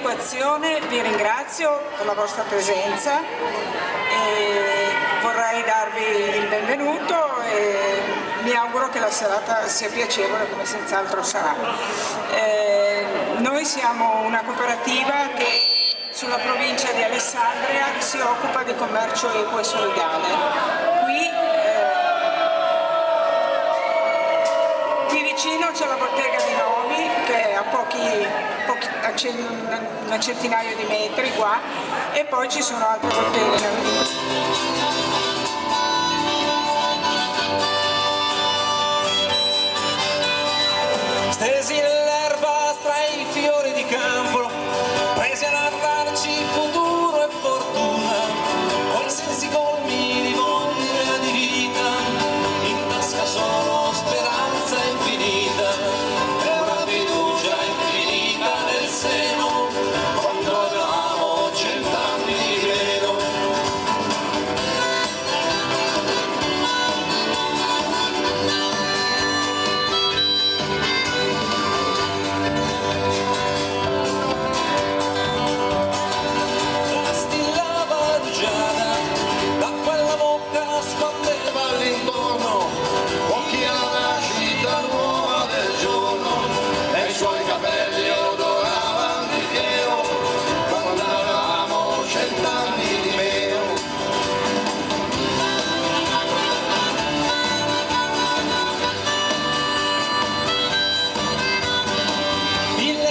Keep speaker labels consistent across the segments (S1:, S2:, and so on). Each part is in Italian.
S1: equazione vi ringrazio per la vostra presenza e vorrei darvi il benvenuto e mi auguro che la serata sia piacevole, come senz'altro sarà. Noi siamo una cooperativa che sulla provincia di Alessandria si occupa di commercio equo e solidale. Qui vicino c'è la bottega di Novi, che è a una centinaio di metri qua, e poi ci sono altre botteghe.
S2: Stesi nell'erba tra i fiori di campo, presi a narrarci futuro e fortuna, con sensi colmi di voglia di vita, in tasca solo speranza infinita, e una fiducia infinita nel seno, quando avevamo 100 anni di meno.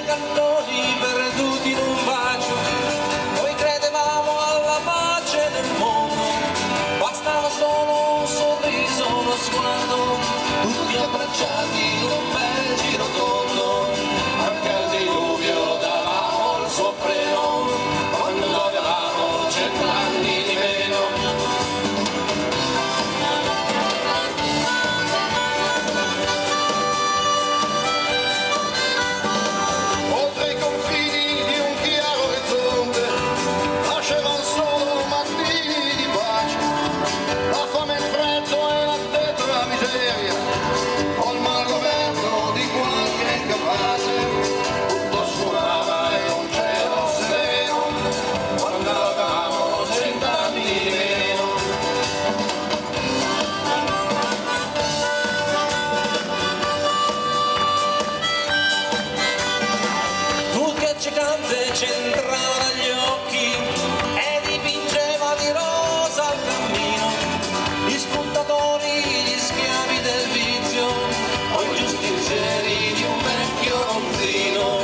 S2: Cannoni perduti in un bacio, noi credevamo alla pace nel mondo, bastava solo un sorriso, uno sguardo, tutti abbracciati in un bel giro tondo, anche al diluvio davamo il suo freno, quando avevamo 100 anni di meno. C'entrava dagli occhi e dipingeva di rosa il cammino, gli sfruttatori, gli schiavi del vizio, o i giustizieri di un vecchio ronzino,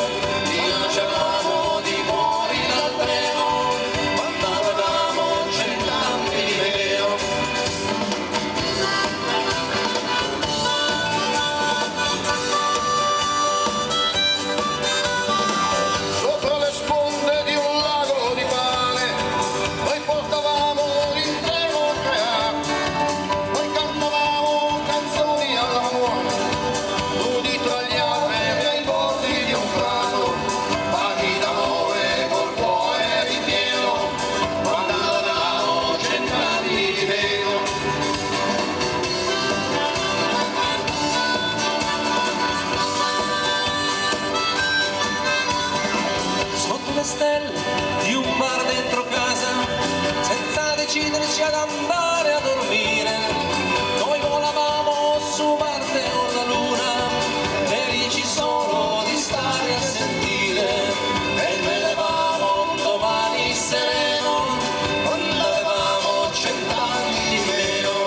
S2: li lasciavamo di fuori dal treno, quando avevamo 100 anni di meno. Stelle di un bar dentro casa, senza deciderci ad andare a dormire, noi volavamo su Marte o la Luna, felici solo di stare a sentire, e vedevamo un domani sereno, quando avevamo 100 anni di meno.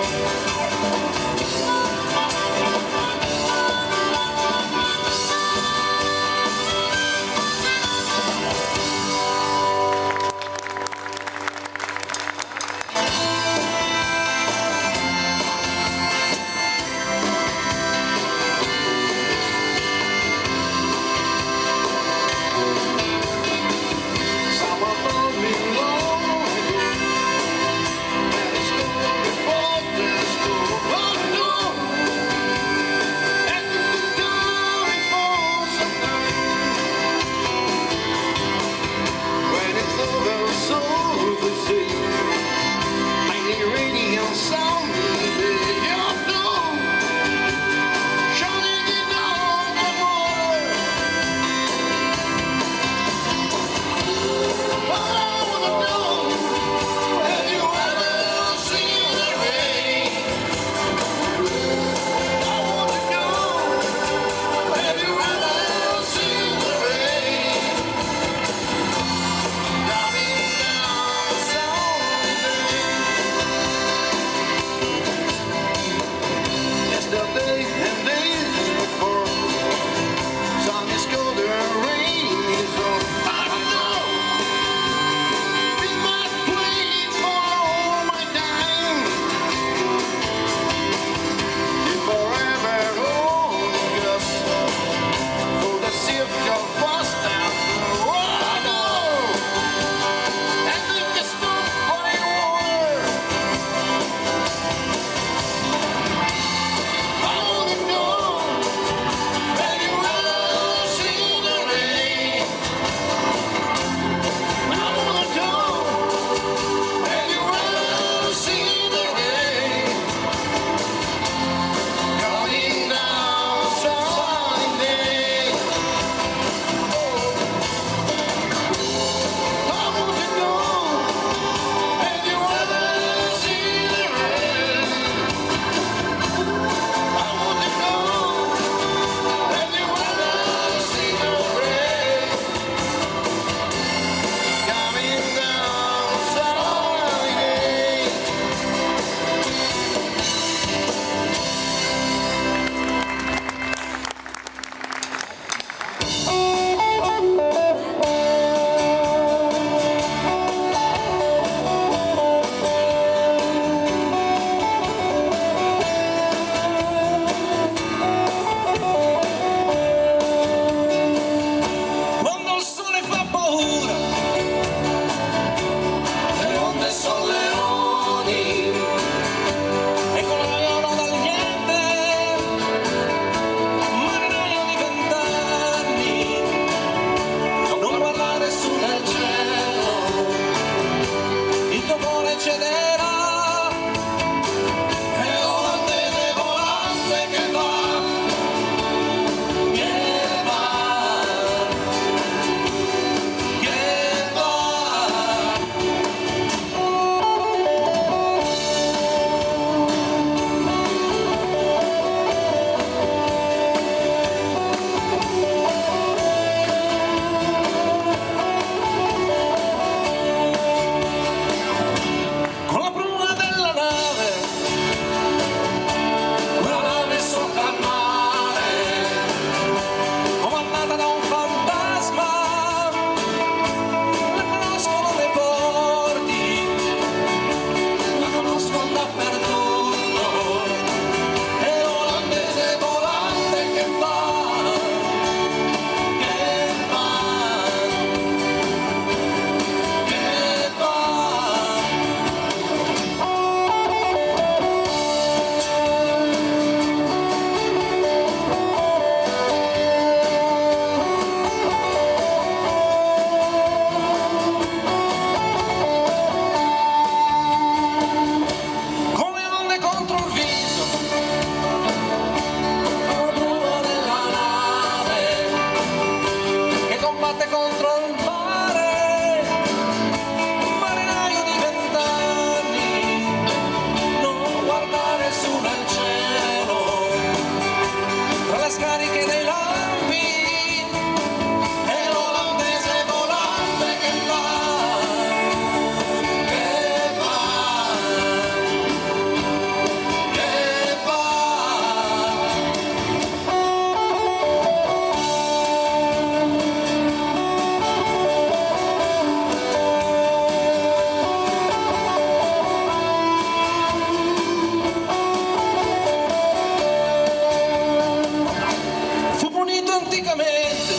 S2: vagamente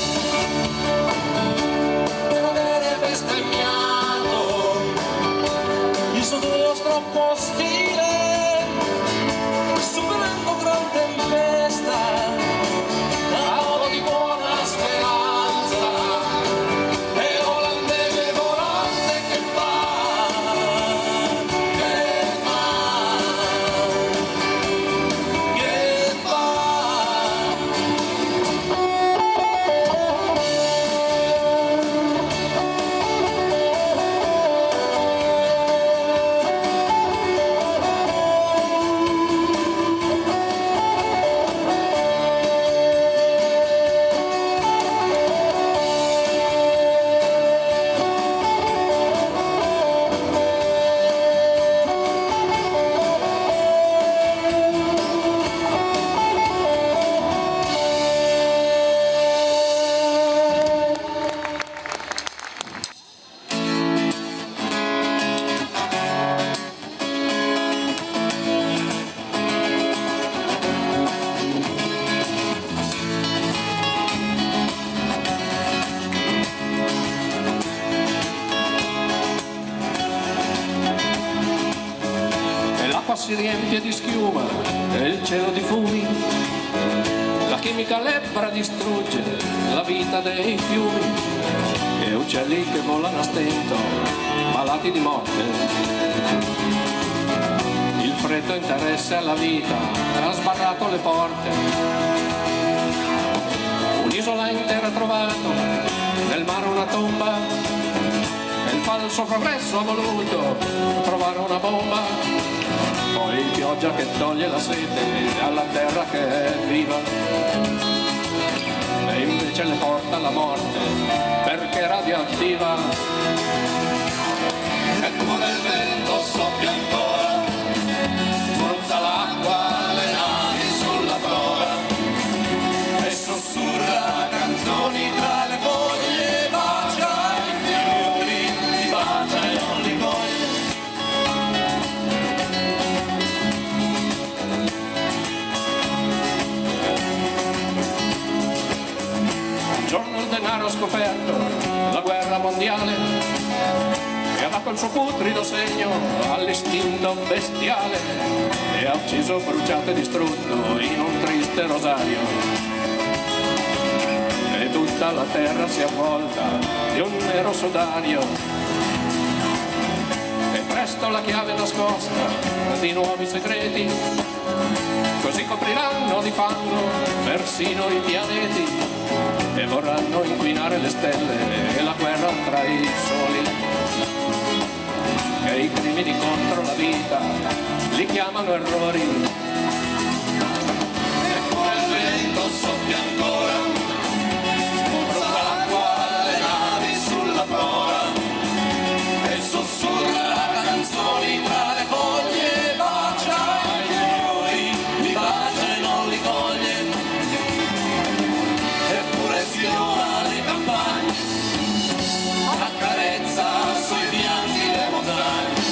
S2: per avere bestemmiato il suo troppo stile, superando gran tempesta cavolo di buona speranza e olandese volante che fa, che fa, che fa. E l'acqua si riempie di schiuma e il cielo di fumi, la chimica lebbra distrugge la vita dei fiumi e uccelli che volano a stento, malati di morte. Il freddo interessa alla vita, ha sbarrato le porte. Un'isola intera trovato, nel mare una tomba, e il falso progresso ha voluto trovare una bomba. Poi pioggia che toglie la sete alla terra che è viva e invece le porta alla morte perché è radioattiva. Eppure il vento soffia ancora, spruzza l'acqua alle navi sulla prora e sussurra canzoni tra le foglie, bacia i fiori, li bacia e non li coglie. Un giorno il denaro ha scoperto la guerra mondiale e ha dato il suo putrido segno all'istinto bestiale e ha ucciso, bruciato e distrutto in un triste rosario. E tutta la terra si è avvolta di un nero sudario e presto la chiave nascosta di nuovi segreti, così copriranno di fango persino i pianeti e vorranno inquinare le stelle e la guerra tra i soli, e i crimini contro la vita li chiamano errori. Eppure il vento soffia ancora, spruzza l'acqua alle navi sulla prora e sussurra canzoni tra le foglie, bacia i fiori, li bacia e non li coglie. Eppure sfiora le campagne, accarezza sui fianchi le montagne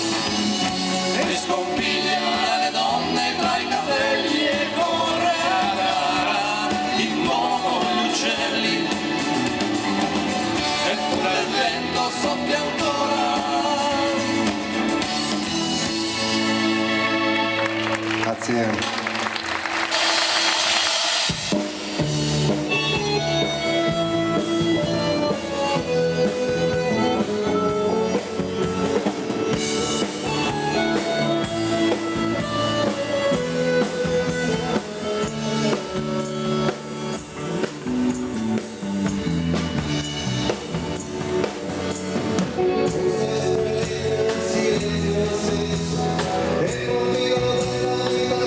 S2: e scompiglia le donne tra i capelli e corre a gara in volo con gli uccelli. Eppure il vento soffia ancora.
S3: Grazie.
S4: E conmigo la vita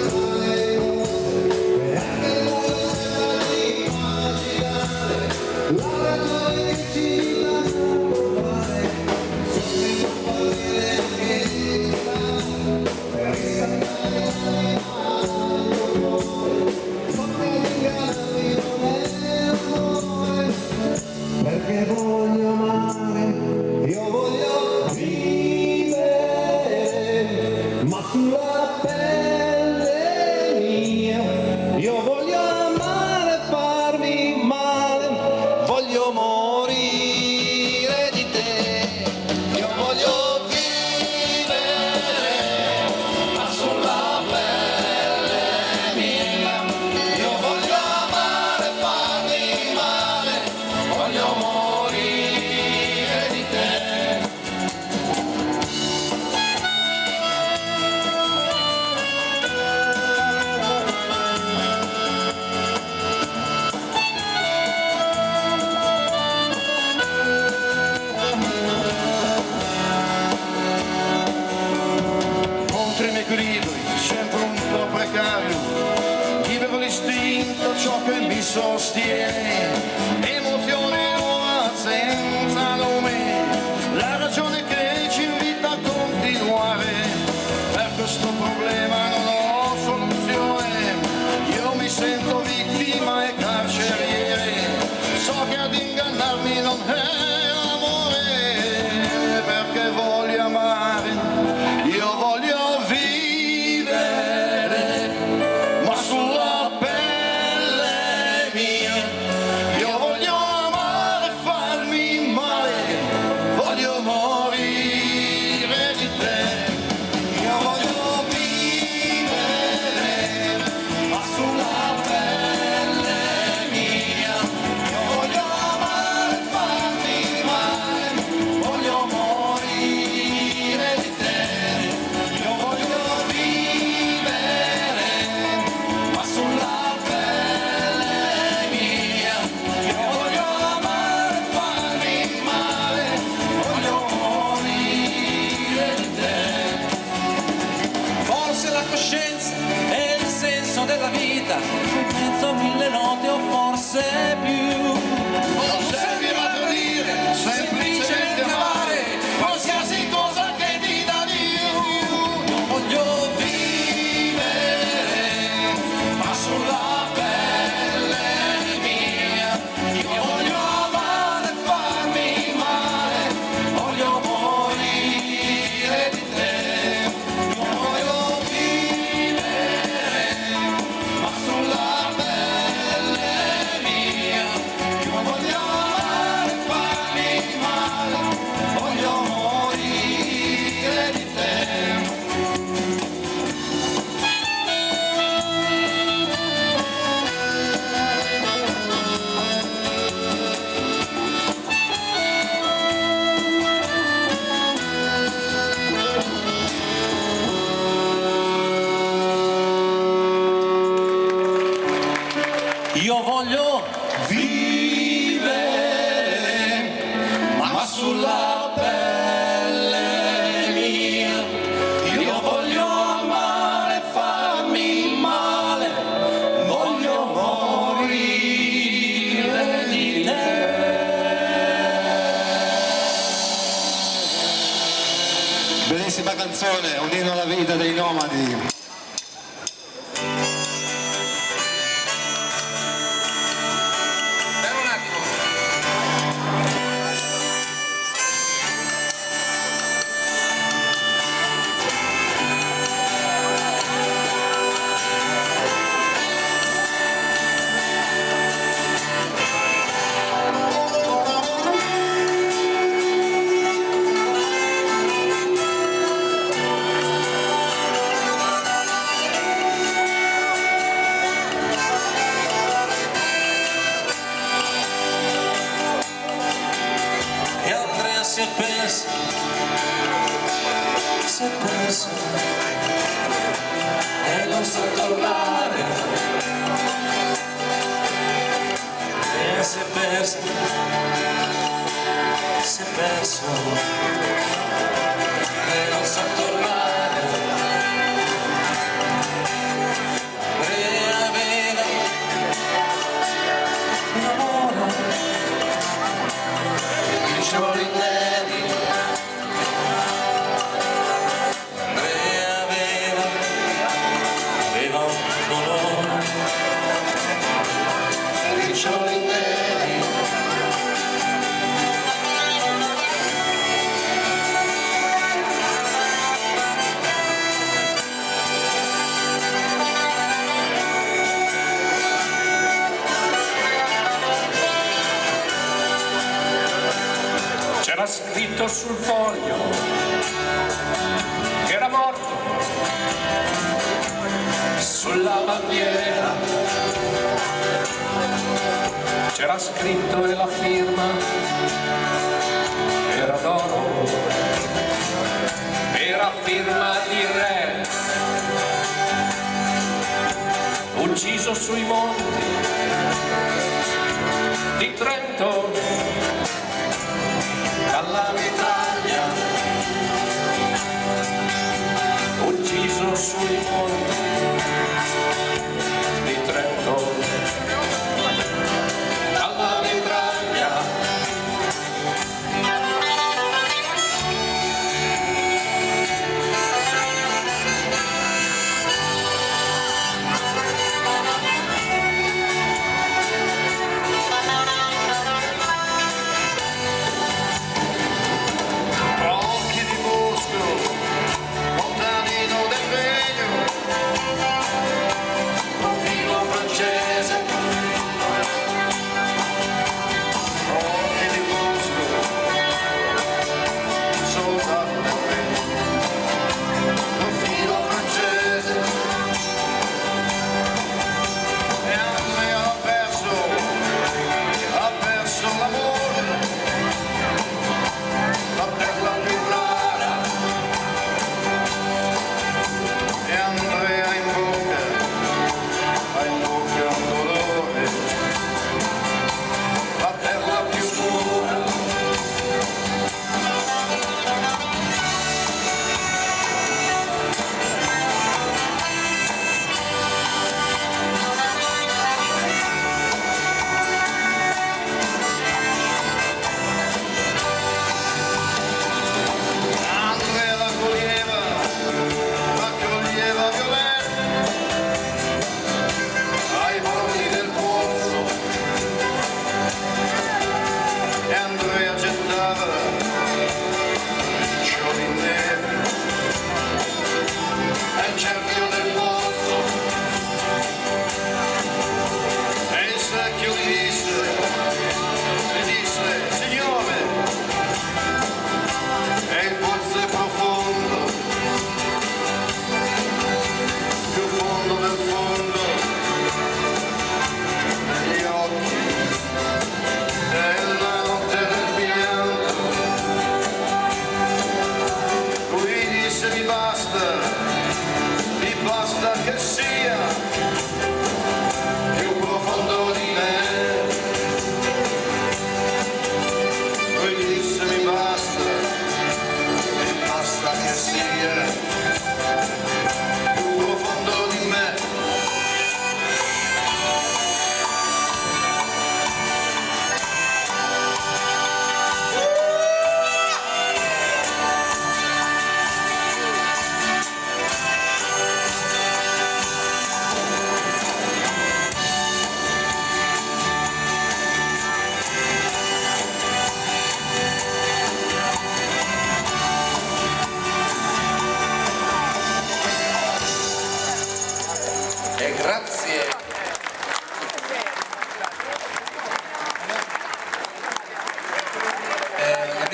S3: sostiene, emozione nuova senza nome, la ragione che ci invita a continuare. Per questo problema non ho soluzione, io mi sento vittima e carceriere, so che ad ingannarmi non è l'amore, perché voglio amare, io voglio vivere, ma sulla pelle mia, io voglio amare e farmi male, voglio morire di te, io voglio vivere, ma sulla pelle mia, io voglio amare e farmi male, voglio morire di te, io voglio vivere, ma sulla pelle mia, io voglio amare e farmi male, voglio morire di te.
S2: Forse la coscienza è il senso della vita, penso a mille note o forse più.
S3: Non servirà tradire, semplicemente amare, qualsiasi cosa che ti dà Dio.
S2: Voglio
S3: Vivere, ma sulla pelle mia, io voglio amare e farmi male, voglio morire di te, io voglio vivere, ma sulla pelle mia, io voglio amare e farmi male, voglio morire di te.
S2: Io voglio
S3: Vivere, ma sulla pelle mia, io voglio amare e farmi male, voglio morire di te.
S4: Bellissima canzone, un inno alla vita dei Nomadi.
S2: Per un attimo. E Andrea si è perso e non sa tornare, e si è perso e non sa tornare, e aveva un amore, bricioli neri, e aveva un colore, bricioli neri.
S5: C'era scritto sul foglio che era morto,
S3: Sulla bandiera
S5: c'era scritto e la firma era d'oro, era firma di re, ucciso sui monti di Trento
S3: dalla mitraglia,
S5: ucciso sui monti di Trento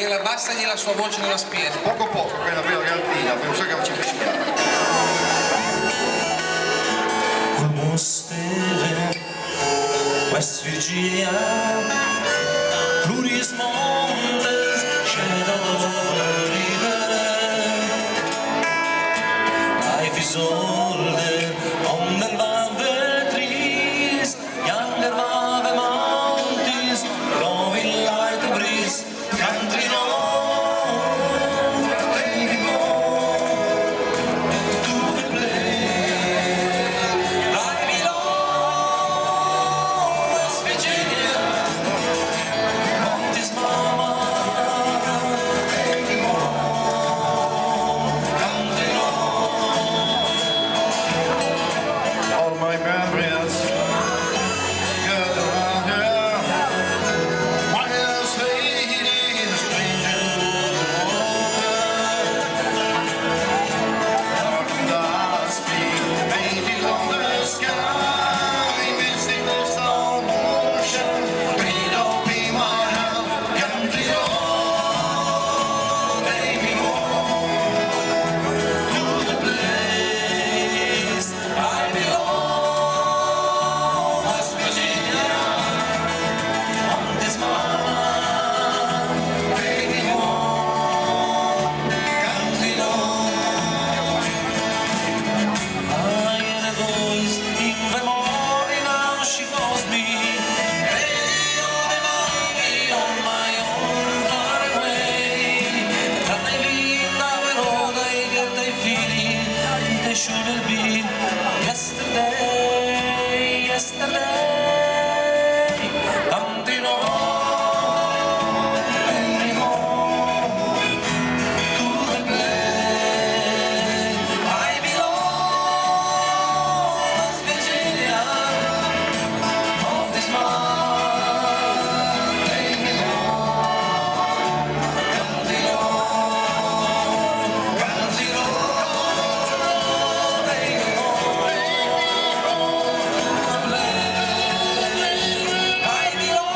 S2: Gabriele, abbassagli la sua voce nella spiega.
S3: Poco poco, appena vedo che è altina, penso che ci fece chiaro.
S2: We must live in West Virginia, through these mountains, shadows of the river. Life is older on the velvet trees, younger velvet mountains, growing like the breeze. Country road, take me home to the place I belong, West Virginia. Mountains, mama, take me home, country road.
S3: All my memories got around here. While I was fading in a stranger dark and dusty, painted on the sky, misty the storm ocean, made up in my heart, country road, take me home
S2: To the place I belong, West Virginia. Mountains, mama, take me home, country road. I hear a voice in the morning, now she calls me. Radio remind me on my own far away. Tra le vita veroda e get dei figli, they should have been yesterday, yesterday. Country road, take me home to the place I belong, West Virginia. Mountains, mama, take me home, country road, country road, take me home to the place I belong,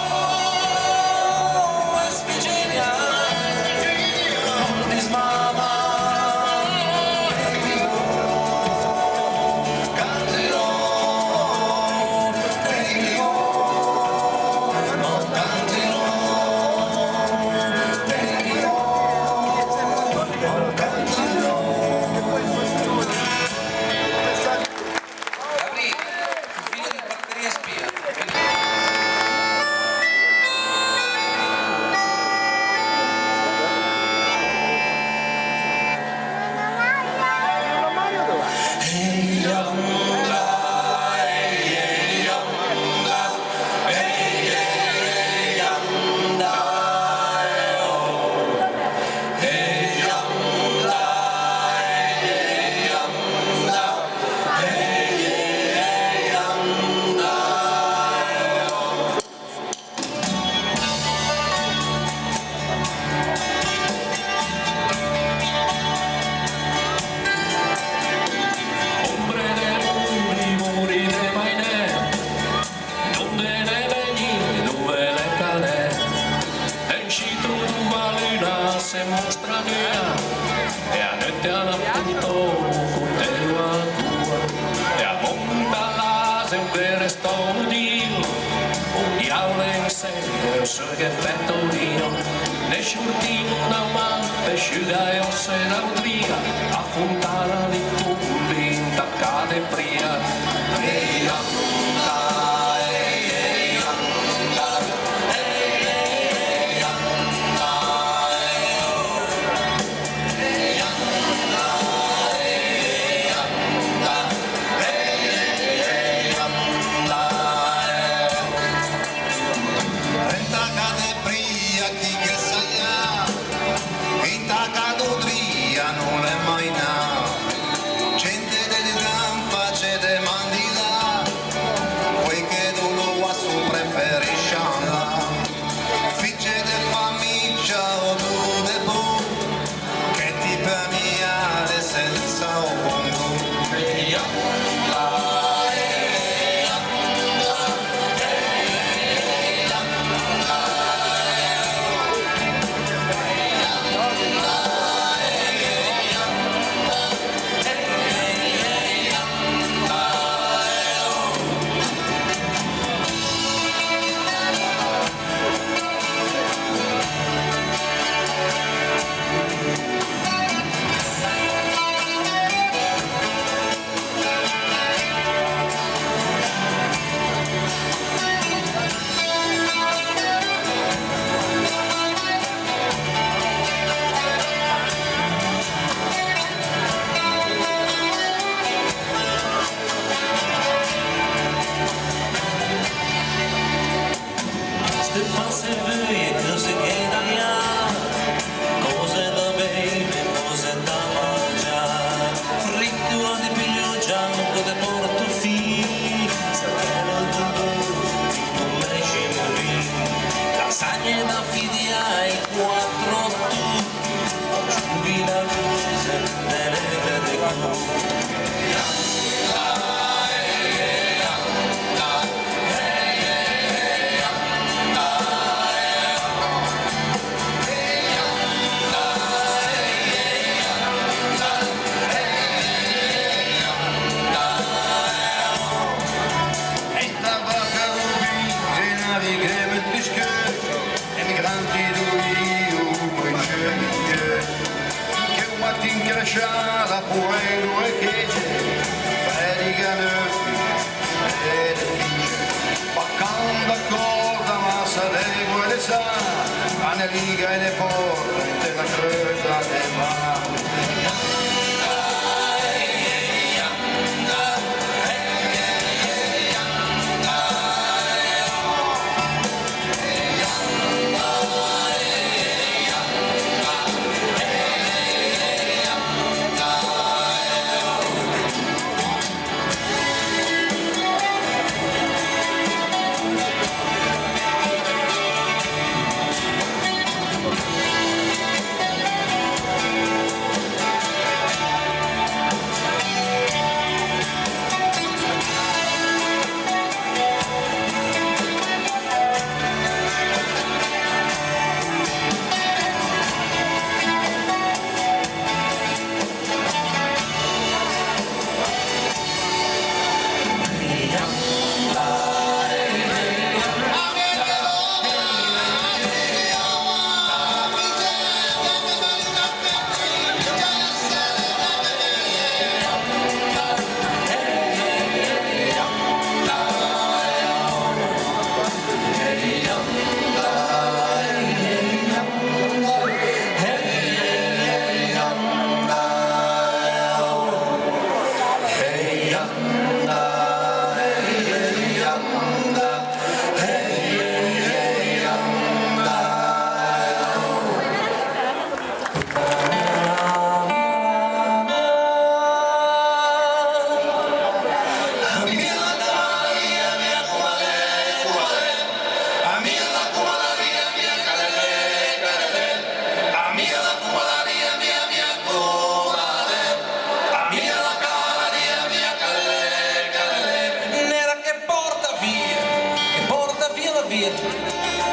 S2: West Virginia. Mountains, mama, take me home, country road, take me home, country road, take me home, country road. Gabri, figlio di batteria spia. Ombre de muri de mainè, donde ne veni, dove le cane, esci trova luna se mostra nera, e a notte all'appunto con te la tua, e a monta l'ase un vero dio, un diavolo in sé, il suo che fettorino, ne scurtino da mano, e sciuga e osse da utria, a fontana di tubi intaccate pria, e anda, e anda, e anda,
S3: Intacate pria chi che sagna, intacato tria non è mai na. Gente del gran face de mandila, poi che tu lo a su preferisce la. Figlie de famiglia o tu de bu, che ti premiale senza un bongo.
S2: ma se vuoi cose che tagliare, cose da bere, cose da mangiare, frittura di piglio gianco de porto fini, sapere tutto, non me ci morì, lasagne da fidi ai quattro tu, giubila cose delle vere cose.
S3: Incresciata pure due chece, predica nöffi e le fice, baccando a corda massa dei guerre sa, a liga e ne porta, della cresa del mare.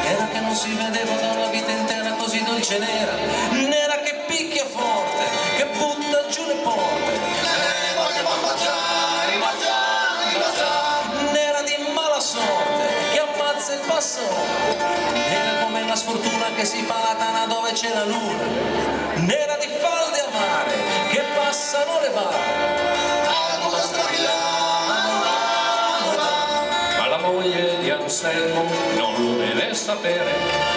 S2: Nera che non si vedeva da una vita intera così dolce nera, nera che picchia forte, che butta giù le porte, nera di mala sorte, che ammazza il passone, nera come la sfortuna che si fa la tana dove c'è la luna, nera di falde amare, che passano le valle.
S5: Moglie di Anselmo non lo deve sapere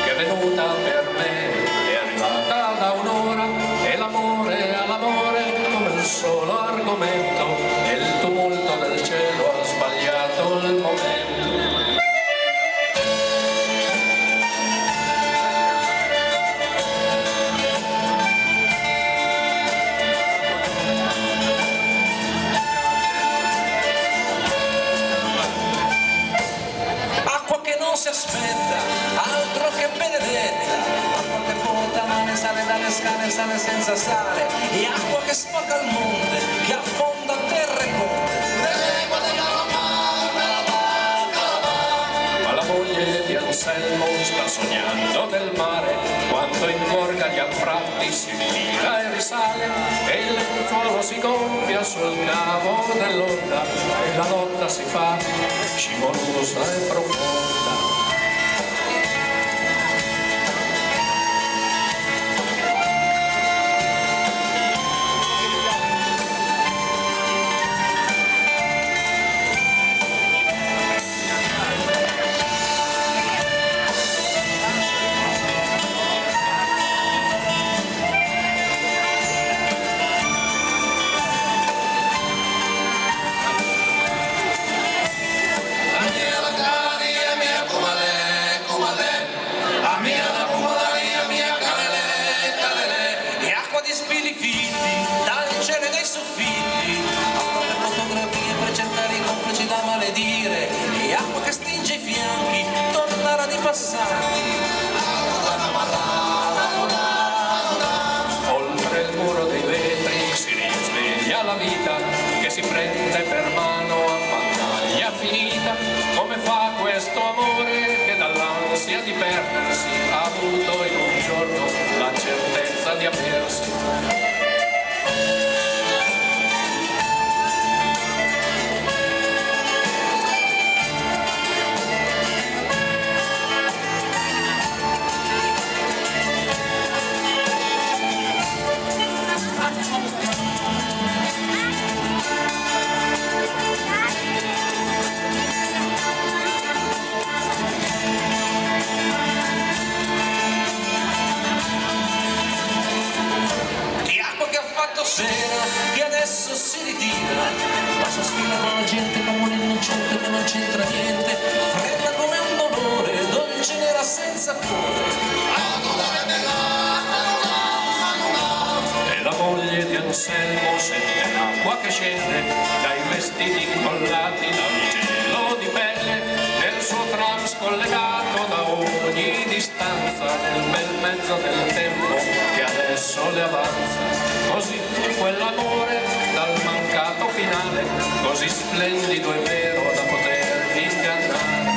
S5: che è venuta per me, è arrivata da un'ora e l'amore all'amore come un solo argomento, e il tumulto del cielo ha sbagliato il momento.
S2: Si aspetta, altro che benedetta, acqua che porta male, sale dalle scale, sale senza sale, e acqua che sporca il monte, che affonda terra e ponte.
S5: Ma la moglie di Anselmo sta sognando del mare, quando ingorga gli anfratti si ritira e risale, e il lenzuolo si gonfia sul cavo dell'onda, e la lotta si fa scivolosa e profonda.
S3: La mia
S2: fitti, dal cielo e dai soffitti, a fare fotografie per cercare i complici da maledire, e acqua che stinge i fianchi, tonnara di passanti. Oltre il muro dei vetri si risveglia la vita, che si prende per mano a battaglia finita, come fa questo amore che dall'ansia di perdersi ha avuto in un giorno la certezza di aversi. Sera che adesso si ritira, ma sospira con la gente come un innocente che non c'entra niente, fredda come un dolore, dolce nera senza cuore. E la moglie di Anselmo sente l'acqua che scende dai vestiti incollati dal gelo di pelle, nel suo tram scollegato da ogni distanza, nel bel mezzo del tempo che adesso le avanza. Così fu quell'amore dal mancato finale, così splendido e vero da poter ingannare.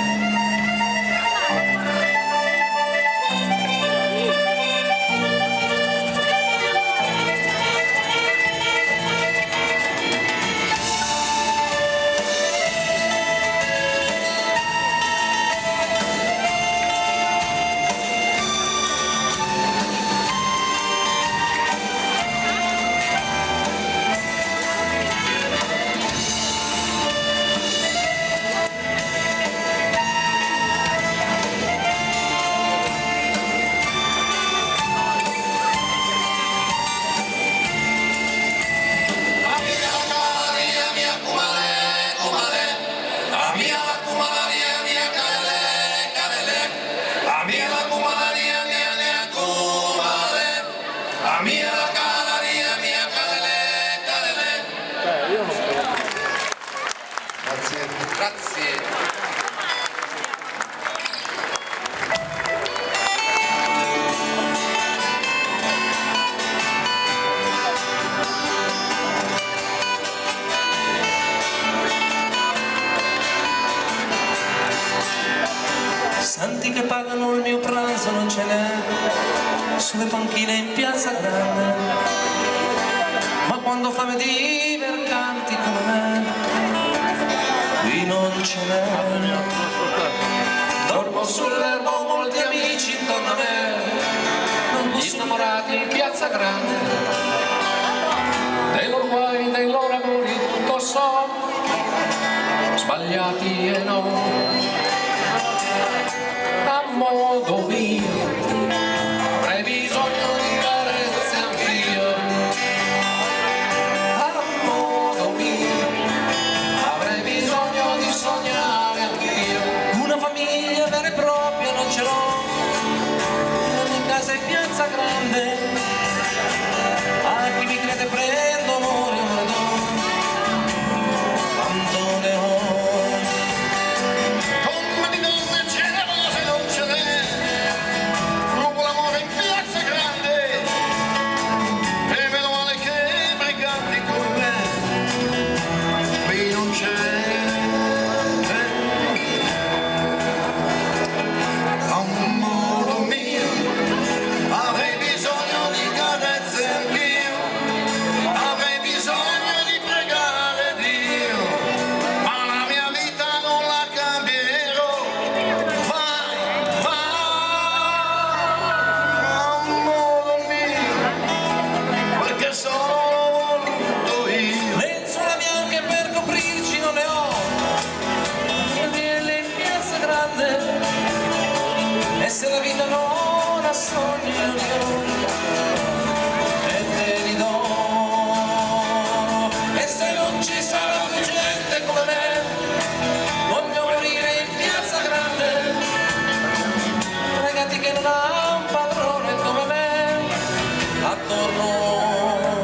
S2: Grazie. Santi che pagano il mio pranzo non ce n'è sulle panchine in piazza grande, ma quando fame di mercanti come me qui non ce n'è. Dormo sull'erba, ho molti amici intorno a me, gli innamorati in piazza grande, dei loro guai, dei loro amori tutto so, sbagliati e no. A modo mio avrei bisogno di carezze anch'io, a modo mio avrei bisogno di sognare anch'io. Una famiglia vera e propria non ce l'ho, ogni casa in piazza grande, a chi mi crede prendo amore e me lo do, quando ne ho. E se la vita non ha sogni e te li do, e se non ci sarà più gente come me, voglio morire in piazza grande, pregati che non ha un padrone come me attorno.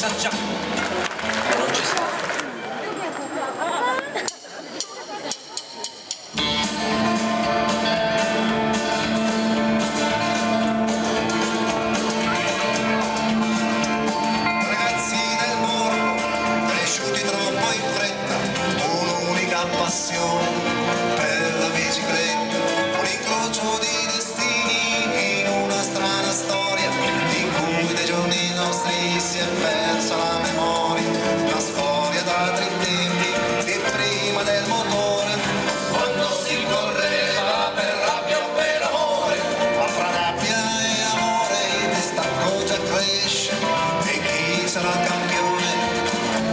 S2: già già, non ci sta.
S6: Ragazzi del borgo, cresciuti troppo in fretta, un'unica passione per la bicicletta, un incrocio di destini in una strana storia in cui dei giorni nostri si è persa la memoria, la storia d'altri tempi di prima del motore, quando si correva per rabbia o per amore, ma fra rabbia e amore il distacco già cresce e chi sarà campione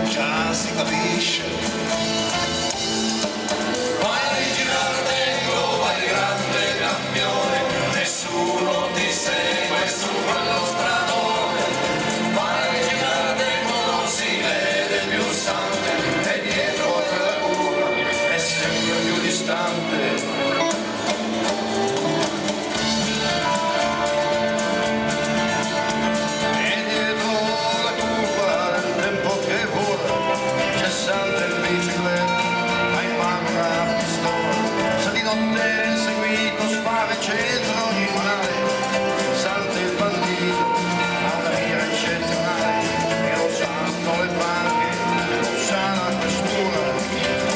S6: già si capisce. Vai girare dentro, vai grande campione, nessuno ti segue su quello stradone. Vai girare dentro, non si vede più il sangue, e dietro oltre la curva è sempre più distante. E dietro la curva del tempo che vola, c'è sempre il bicicletta, ha in mano una pistola, se di notte inseguito spara e centra ogni male, salta il bandito, ha una mira eccezionale, e lo sanno le banche, lo sa la questura,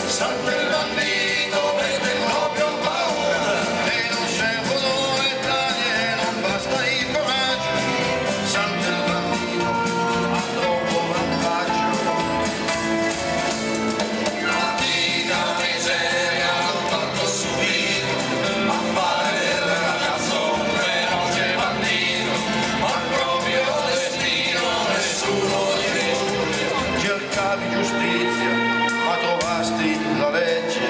S6: salta il bandito, vede proprio paura, e non servono le taglie, non basta il coraggio, salta il bandito, ha troppo vantaggio. Antica miseria, l'ho fatto subito, a fare del ragazzo un feroce bandito, ma il proprio destino nessuno gli dice. Cercavi giustizia, ma trovasti la legge.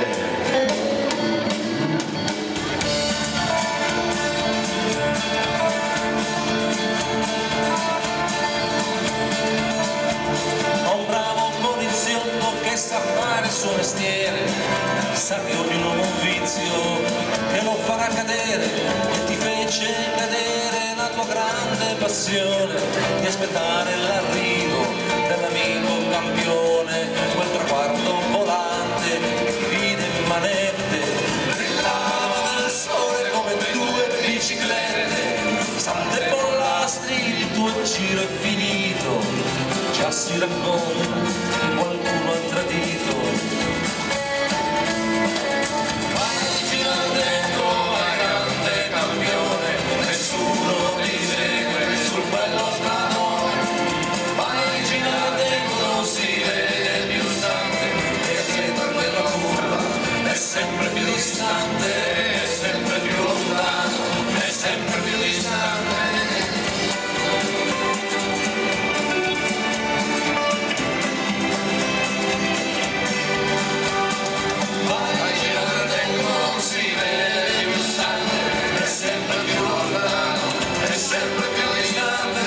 S2: Ho un bravo poliziotto che sa fare il suo mestiere, sa che ognuno ha un vizio che lo farà cadere, e ti fece cadere la tua grande passione di aspettare l'arrivo dell'amico campione, quel traguardo volante che vide in manette, brillava nel sole come due biciclette, sante pollastri, il tuo giro è finito, già si racconta che qualcuno ha tradito. Vai girare dentro, vai grande campione, nessuno ti segue sul bello stradone. Vai girare dentro, non si vede più sangue, e dietro quella curva è sempre più distante, è sempre più lontano, è sempre più distante. Vai girare dentro, non si vede più sangue, è sempre più lontano, è sempre più distante.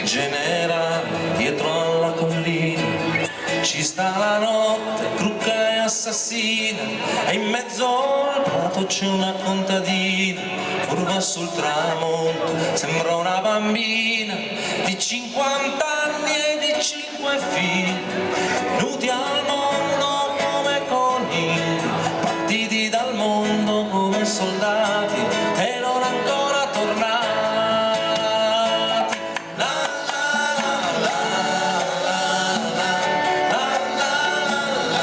S2: Generale, dietro alla collina ci sta la notte, crucca e assassina, e in mezzo al prato c'è una contadina, curva sul tramonto, sembra una bambina di 50 anni e di 5 figli, venuti al mondo come conigli, partiti dal mondo come soldati e non ancora tornati. La la la la la la la la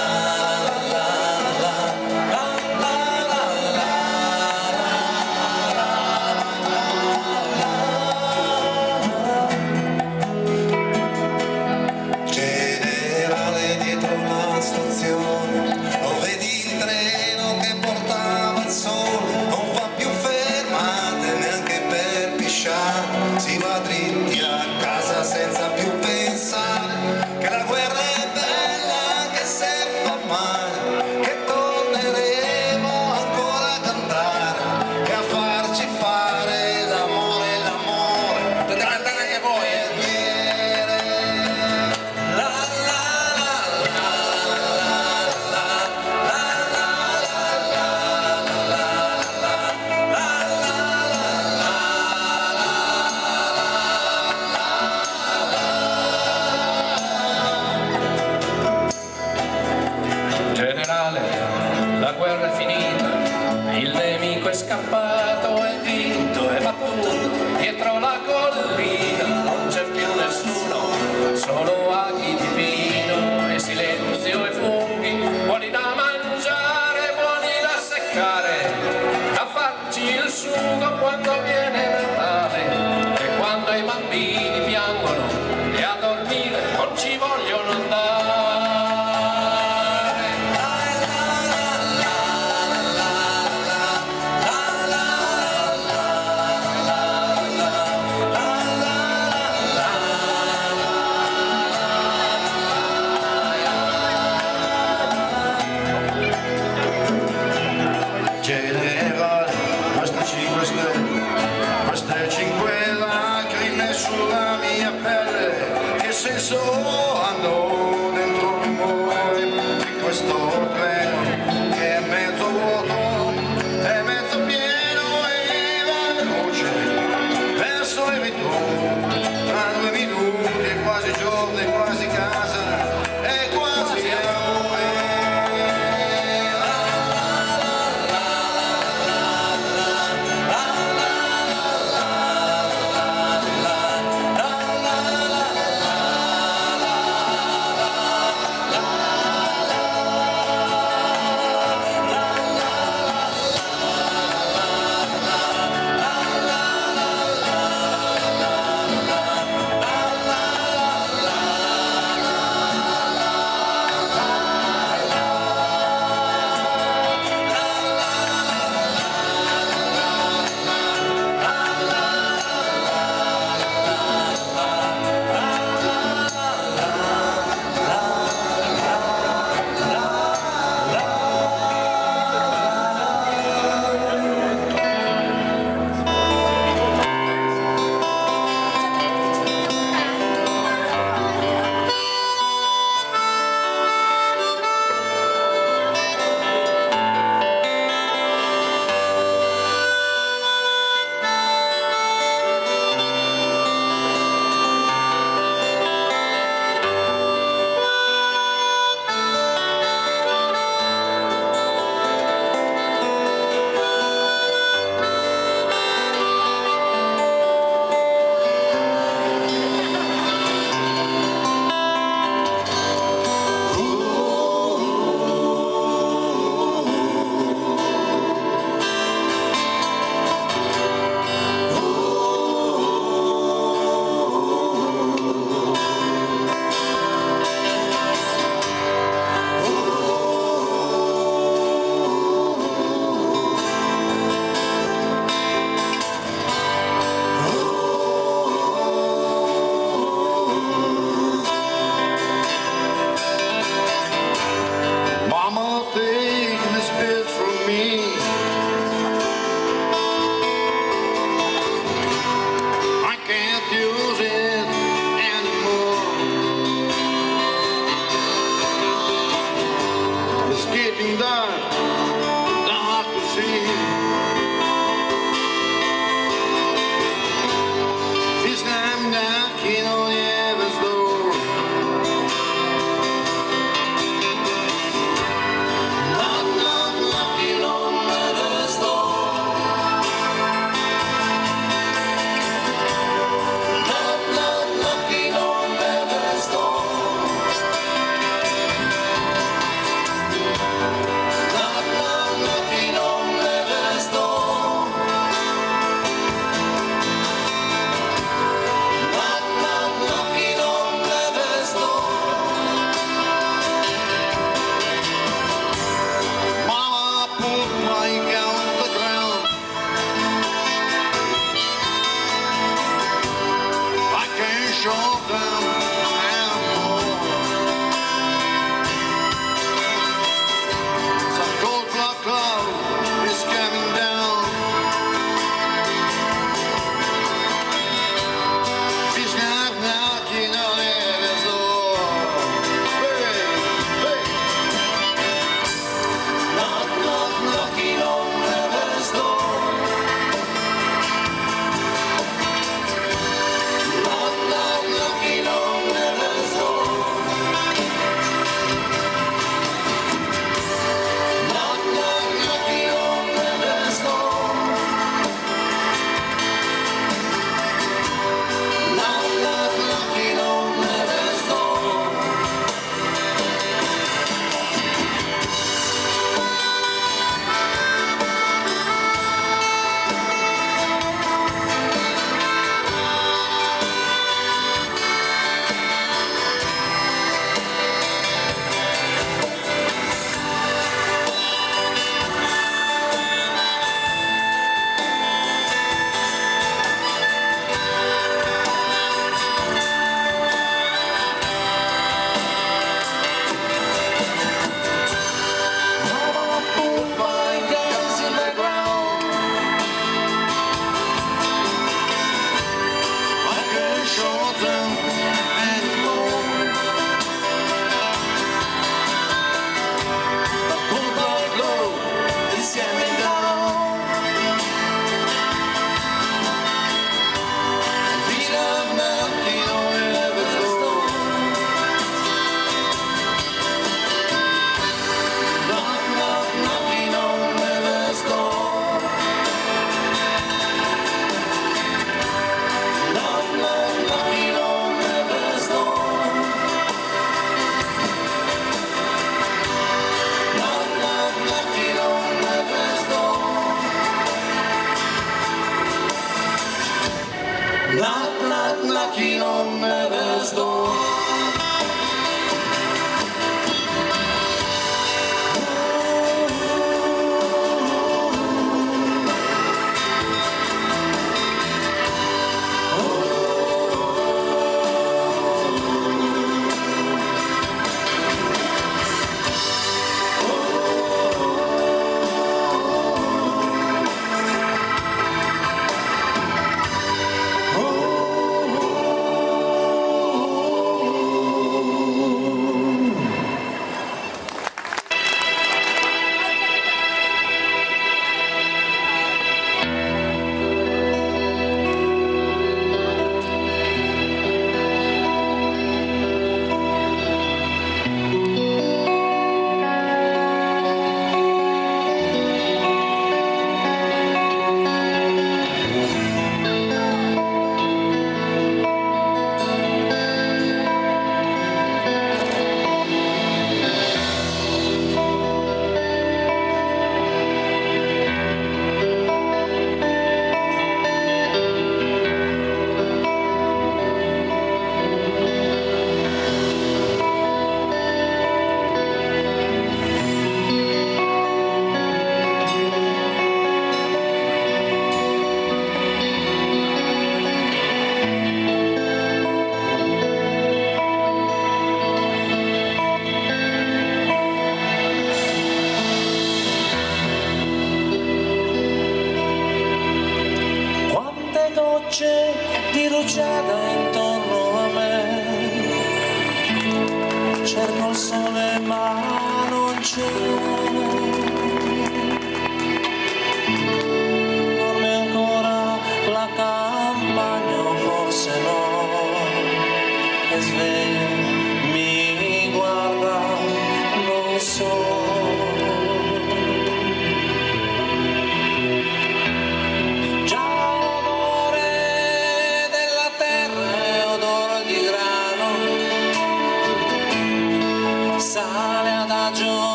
S5: la guerra è finita, il nemico è scappato, è vinto, è battuto, dietro la collina non c'è più nessuno, solo aghi di pino e silenzio e funghi, buoni da mangiare, buoni da seccare, da farci il sugo quando viene Natale e quando i bambini piangono e a dormire non ci vogliono andare.
S3: Generale, queste 5 lacrime sulla mia pelle, che senso hanno dentro di voi di questo treno che è mezzo vuoto, è mezzo pieno e va veloce verso il ritorno, tra 2 minuti, quasi giorno, quasi casa e quasi amore.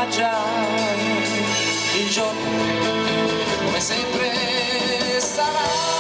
S2: già il giorno come sempre sarà.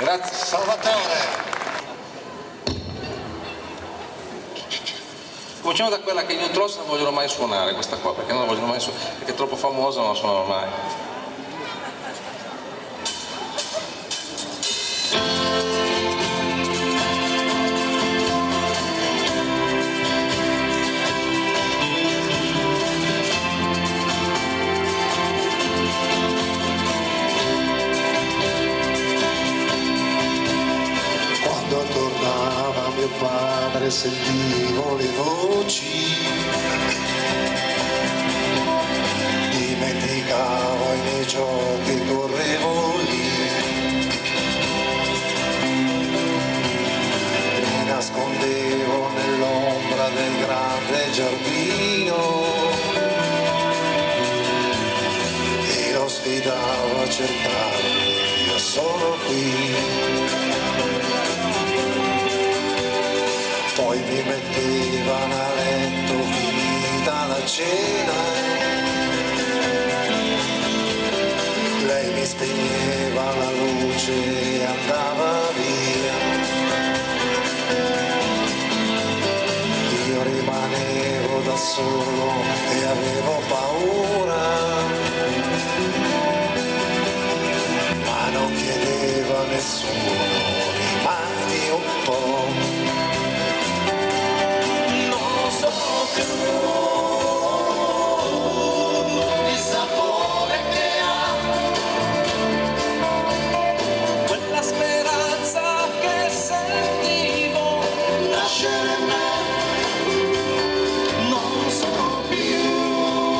S4: Grazie Salvatore.
S5: Cominciamo da quella che i New Trolls non vogliono mai suonare, questa qua, perché non la vogliono mai suonare, perché è troppo famosa, non la suonano mai.
S6: Quando tornava mio padre sentivo le voci, dimenticavo i miei giochi, correvo lì, mi nascondevo nell'ombra del grande giardino e lo sfidavo a cercarmi, io sono qui. Poi mi mettevano a letto finita la cena, lei mi spegneva la luce e andava via, io rimanevo da solo e avevo paura, ma non chiedevo a nessuno, rimani un po'.
S2: Il sapore che ha quella speranza che sentivo nascere in me, non so più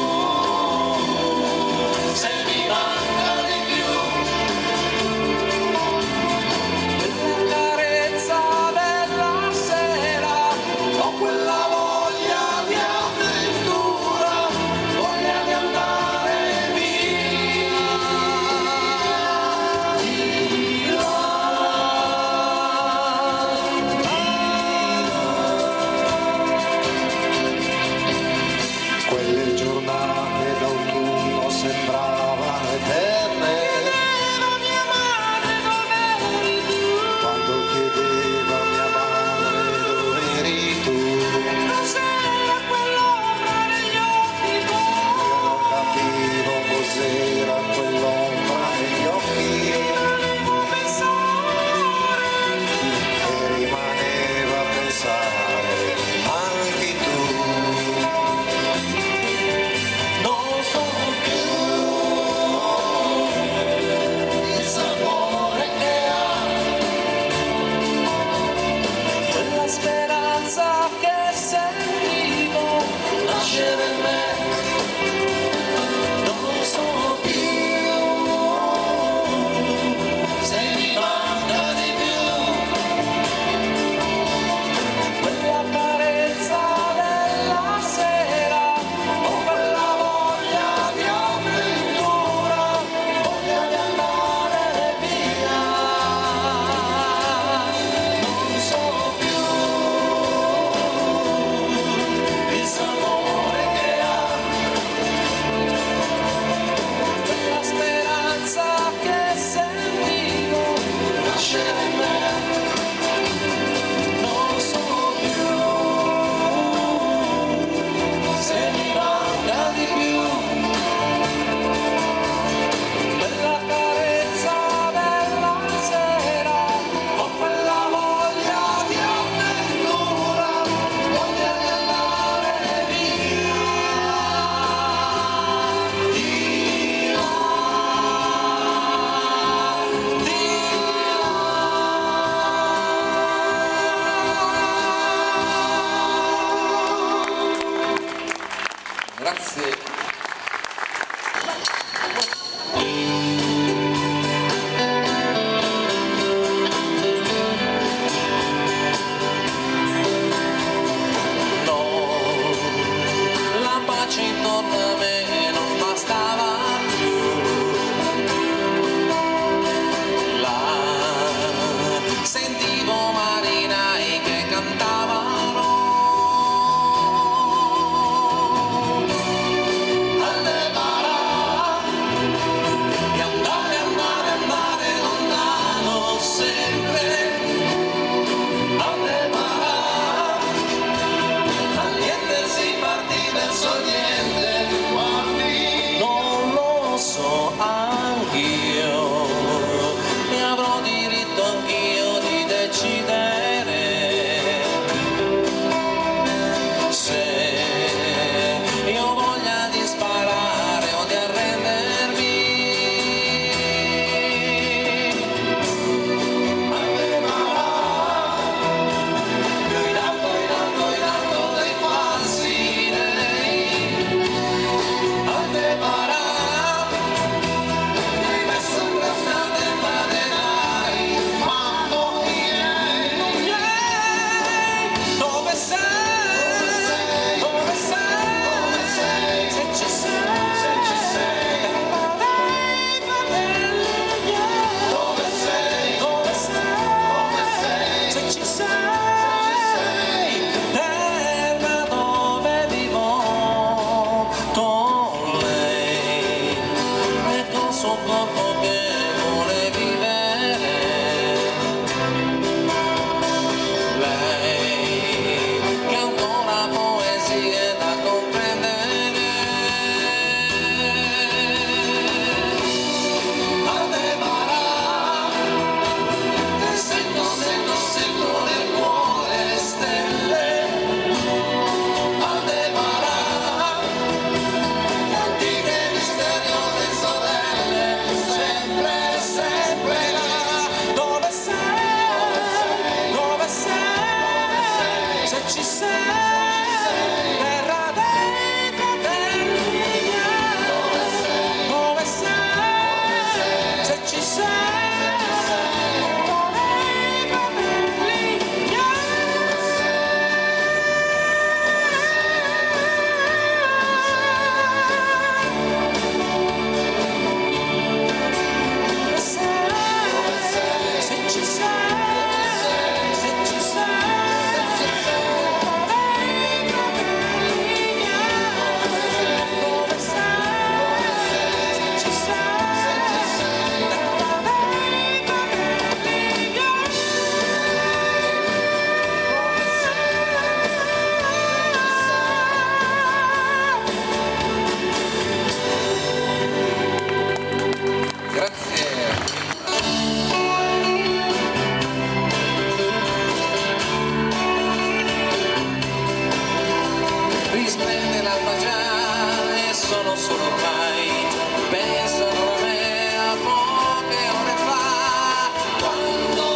S2: sono ormai, pensano a me a poche ore fa, quando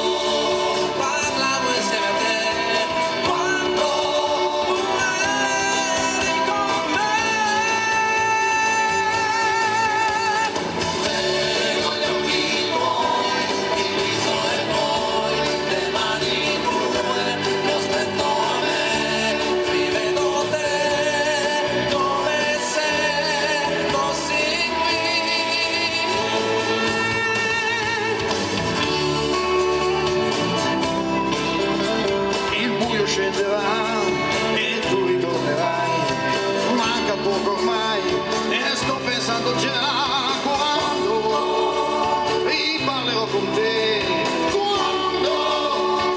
S2: parlavo insieme a te, quando eri con me. Vedo gli occhi tuoi, il viso e poi le mani tue che ho stretto a me, rivedo te come se fossi qui.
S3: Il buio scenderà e tu ritornerai, manca poco ormai e sto pensando già quando riparlerò con te, quando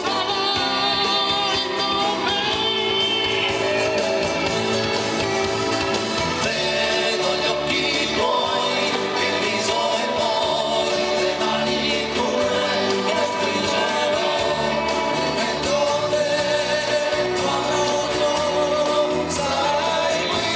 S3: sarai con me.
S2: Vedo gli occhi tuoi, il viso e poi le mani tue che stringerò, vedo te quando sarai qui.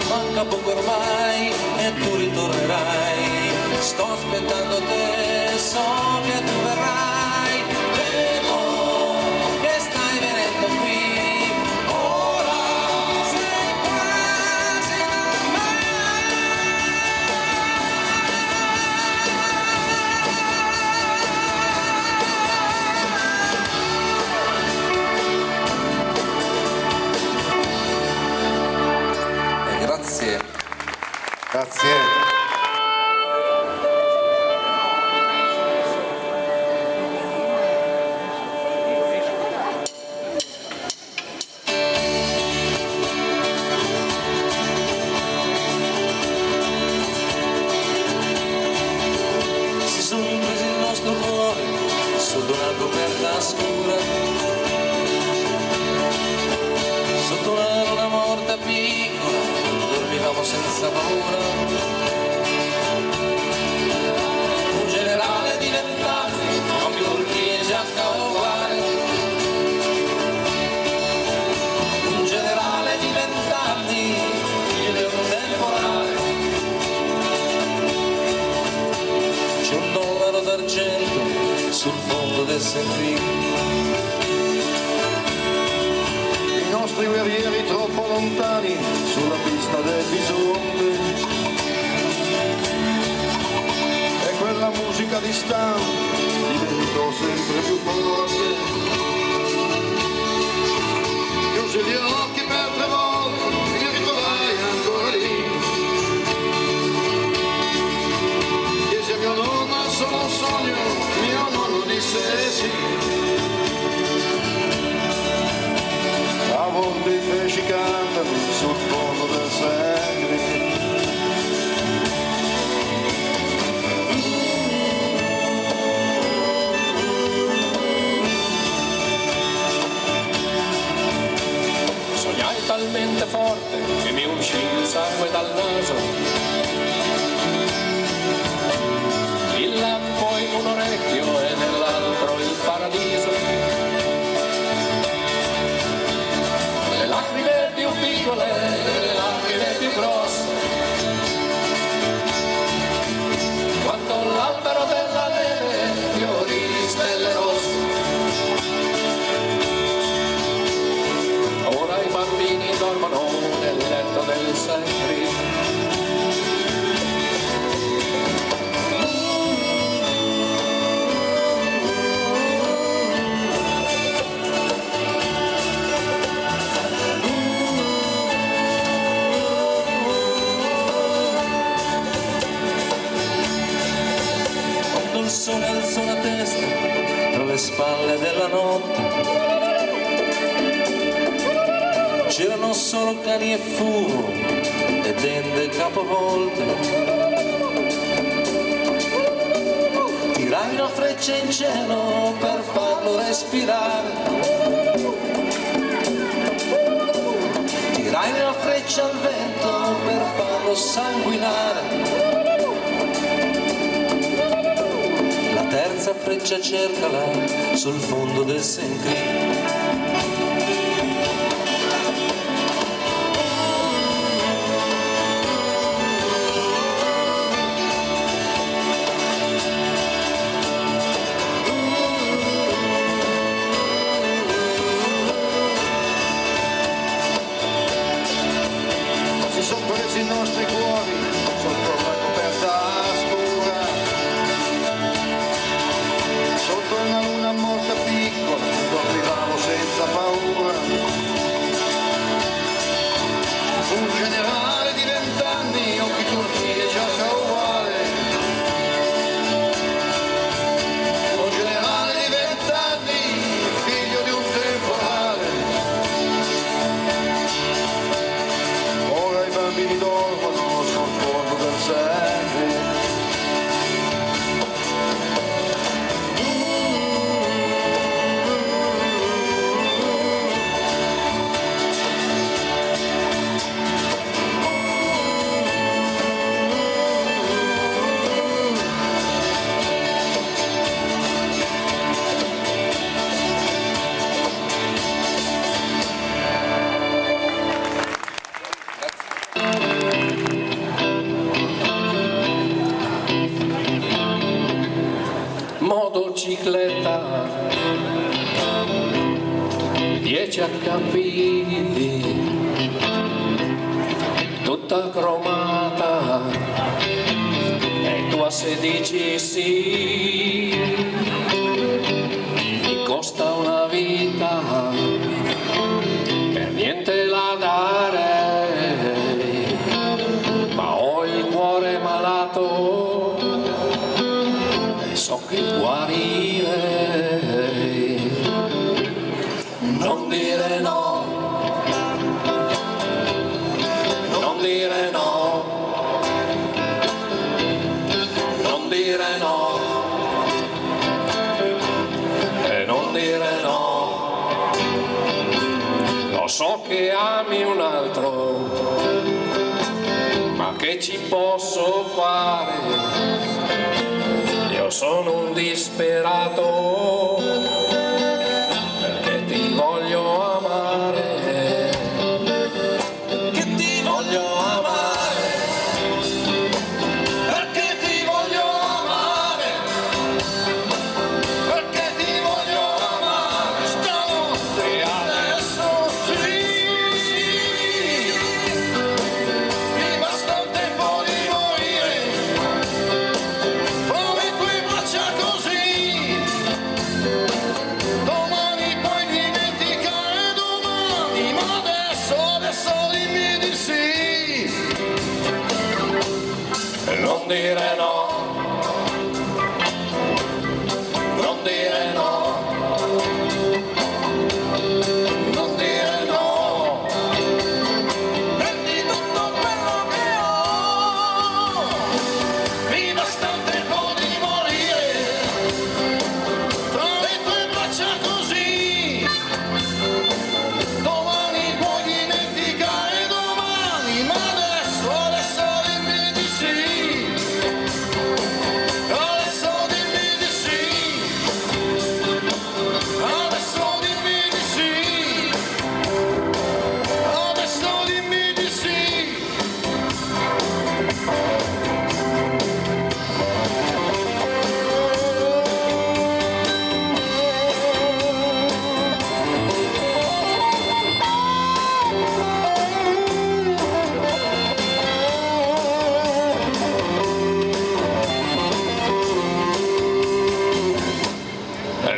S2: Manca poco ormai e tu ritornerai, sto aspettando te, so che tu verrai, vedo che stai venendo qui, ora sei quasi con me. Grazie.
S4: Grazie.
S2: Si sono impresi il nostro cuore sotto una coperta scura, sotto una luna morta piccola, dormivamo senza paura. Un generale di 20 anni, con turchi e giacca uguale. Un generale di 20 anni, figlio di un temporale. C'è un dollaro d'argento sul fondo del Sentrico.
S3: I nostri guerrieri troppo lontani sulla pista del bisonte, e quella musica di stampo diventò sempre più forte. Chiusi gli occhi per 3 volte, mi ritrovai ancora lì. Chiesi a mio nonno, è solo un sogno, mio nonno disse sì. A volte i pesci cantano sul fondo del Segreti.
S5: Sognai talmente forte che mi uscì il sangue dal naso. Il lampo in un orecchio e nell'altro il paradiso. Le lacrime più piccole, le lacrime più grosse. Quando l'albero della neve fiorì di stelle rosse. Ora i bambini dormono nel letto del Sentrico. Quando il sole alzò la testa tra le spalle della notte, c'erano solo cani e fumo e tende capovolte. Tirai una freccia in cielo per farlo respirare. Tirai una freccia al vento per farlo sanguinare. La terza
S2: freccia cercala sul fondo del St. Cristo.
S3: Si sono presi i nostri cuori sotto la coperta scura, sotto una luna morta piccola, dormivamo senza paura. Un generale di 20 anni, occhi turchi e giacca uguale. Un generale di 20 anni, figlio di un temporale. Ora i bambini dormono sul fondo del Sente.
S5: Motocicletta, 10 HP, tutta cromata, e tu a 16 sì, mi costa una vita, per niente la darei, ma ho il cuore malato, so che guarirei. Non dire no, non dire no, non dire no, e non dire no. Lo so che ami un altro, ma che ci posso fare? Io sono un disperato, perché ti voglio amare, che ti voglio amare, perché ti voglio amare, perché ti voglio amare, stanotte adesso sì, mi basta il tempo di morire. Domani puoi dimenticare domani, ma adesso dimmi di sì. Non dire no, non dire no, non dire no. Prendi tutto quello che ho, mi basta il tempo di morire. Tra le tue braccia così, domani puoi dimenticare domani, ma adesso dimmi di sì, adesso dimmi di sì, adesso dimmi di sì, adesso dimmi di sì.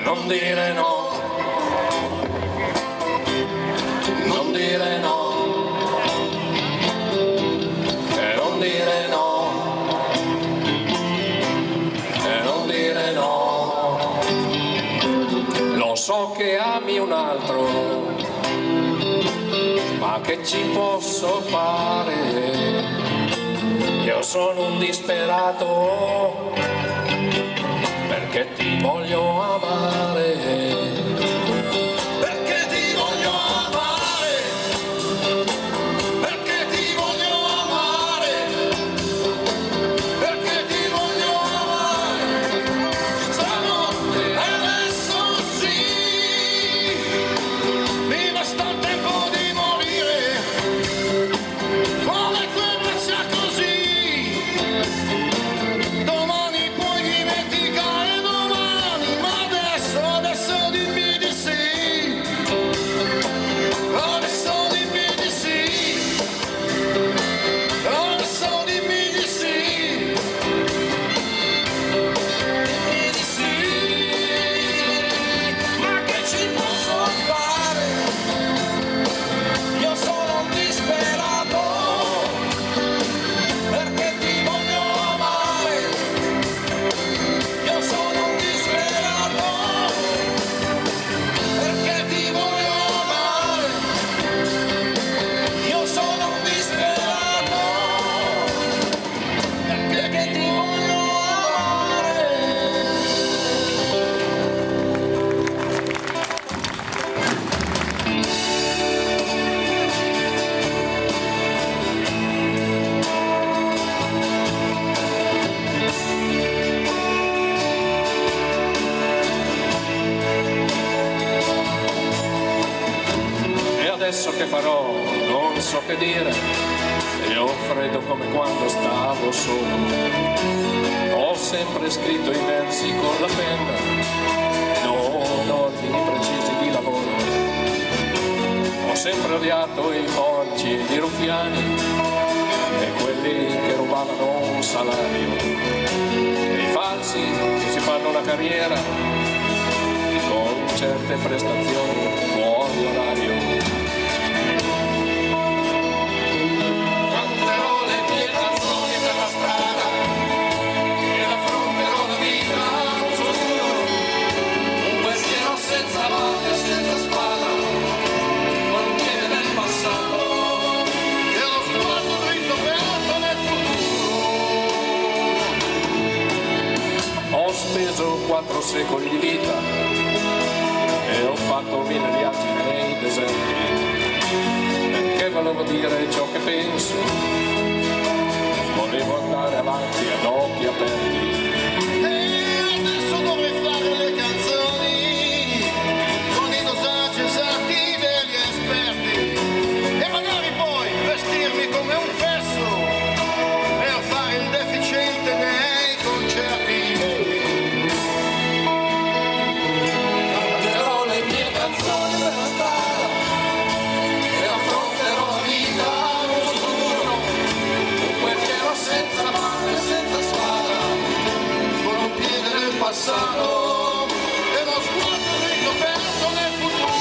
S5: Non dire no, non dire no, non dire no, non dire no. Lo so che ami un altro, ma che ci posso fare? Io sono un disperato, perché ti voglio amare, perché ti voglio amare, perché ti voglio amare, perché ti voglio amare, stanotte adesso che farò non so che dire, e ho freddo come quando stavo solo. Ho sempre scritto i versi con la penna, non ordini precisi di lavoro. Ho sempre odiato i porci e i ruffiani e quelli che rubavano un salario, e i falsi che si fanno una carriera con certe prestazioni fuori orario. Canterò le mie canzoni per la strada e affronterò la vita a uso duro, un pensiero senza mano e senza spada, con un piede nel passato
S3: e lo sguardo dritto aperto nel futuro.
S5: Ho speso 4 secoli di vita e ho fatto 1000 viaggi nei deserti, perché volevo dire ciò che penso, volevo andare avanti ad occhi aperti.
S3: E adesso dovrei fare le canzoni con i dosaggi esatti degli esperti, e magari poi vestirmi come un fesso per fare il deficiente nei concerti.
S5: Canterò le mie canzoni per la strada e affronterò la vita a uso duro, un pensiero senza mano e senza spada,
S3: Con un piede nel passato e lo sguardo dritto aperto nel futuro.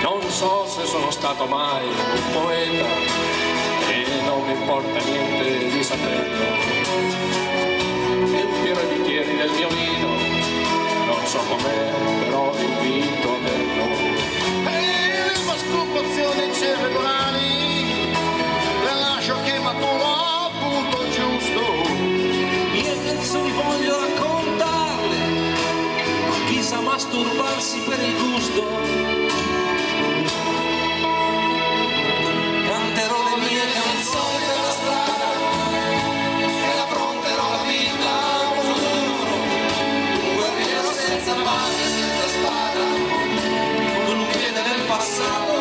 S5: Non so se sono stato mai un poeta e non mi importa niente di saperlo. Riempire i bicchieri del mio vino, non so com'è, però invito a berlo.
S3: E le masturbazioni cerebrali le lascio che maturano al punto giusto.
S2: Mie canzoni voglio raccontarle, chi sa masturbarsi per il gusto. Canterò le mie canzoni per la strada e affronterò la vita a uso duro, un guerriero senza mani e senza spada, con un piede nel passato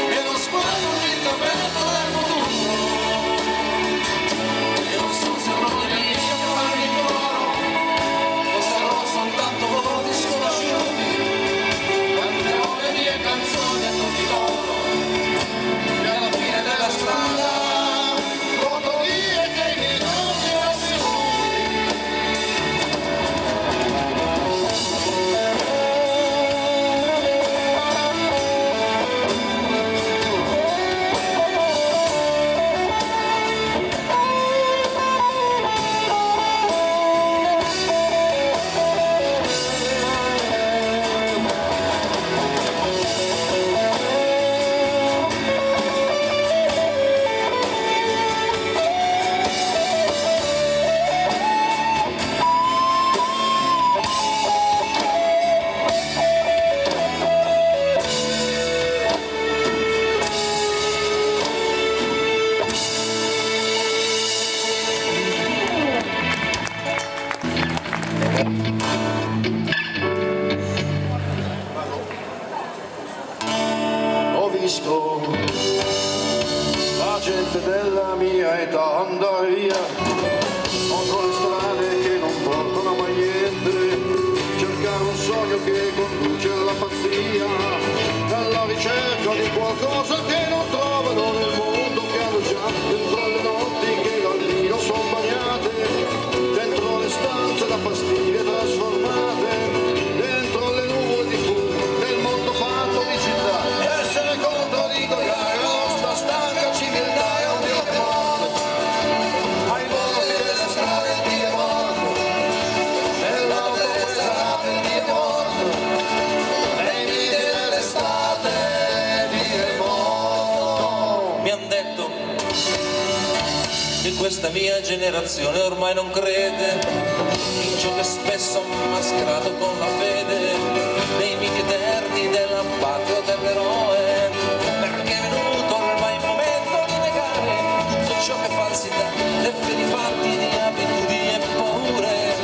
S2: e lo sguardo dritto aperto nel futuro. Io non so se avrò le mie che fanno il coro o se avrò soltanto voti sconosciuti. Canterò le mie canzoni a tutti loro e alla fine della strada
S3: Posso dire che i miei giorni Ho visto la gente della mia età andare via contro le strade che non portano mai niente, cercare un sogno che conduce alla pazzia, alla ricerca di qualcosa che non trovano nel mondo, che hanno già dentro le notti che dal vino sono bagnate, dentro le stanze da pastiglie trasformate, dentro le nuvole di fumo del mondo fatto di città. Essere contro di goiare la nostra stanca civiltà è un Dio che muore, ai
S2: che questa mia generazione ormai non crede in ciò che spesso ha mascherato con la fede nei miti eterni della patria o dell'eroe, perché è venuto ormai il momento di negare tutto ciò che è falsità, effetti fatti di abitudini e paure,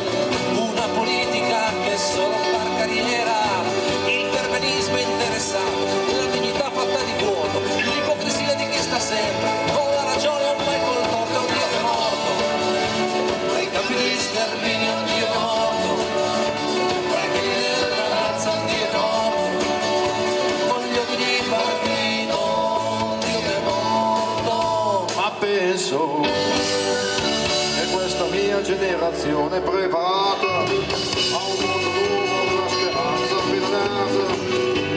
S2: una politica che solo fa carriera, il perbenismo interessato, la dignità fatta di vuoto, l'ipocrisia di chi sta sempre con la ragione ormai col torto, un Dio che è morto, ai campi di sterminio un Dio che è morto, ai figli della razza un Dio che è morto, con gli occhi di partito un Dio che è morto.
S3: Ma penso che questa mia generazione è preparata a un mondo nuovo, una speranza appena nata,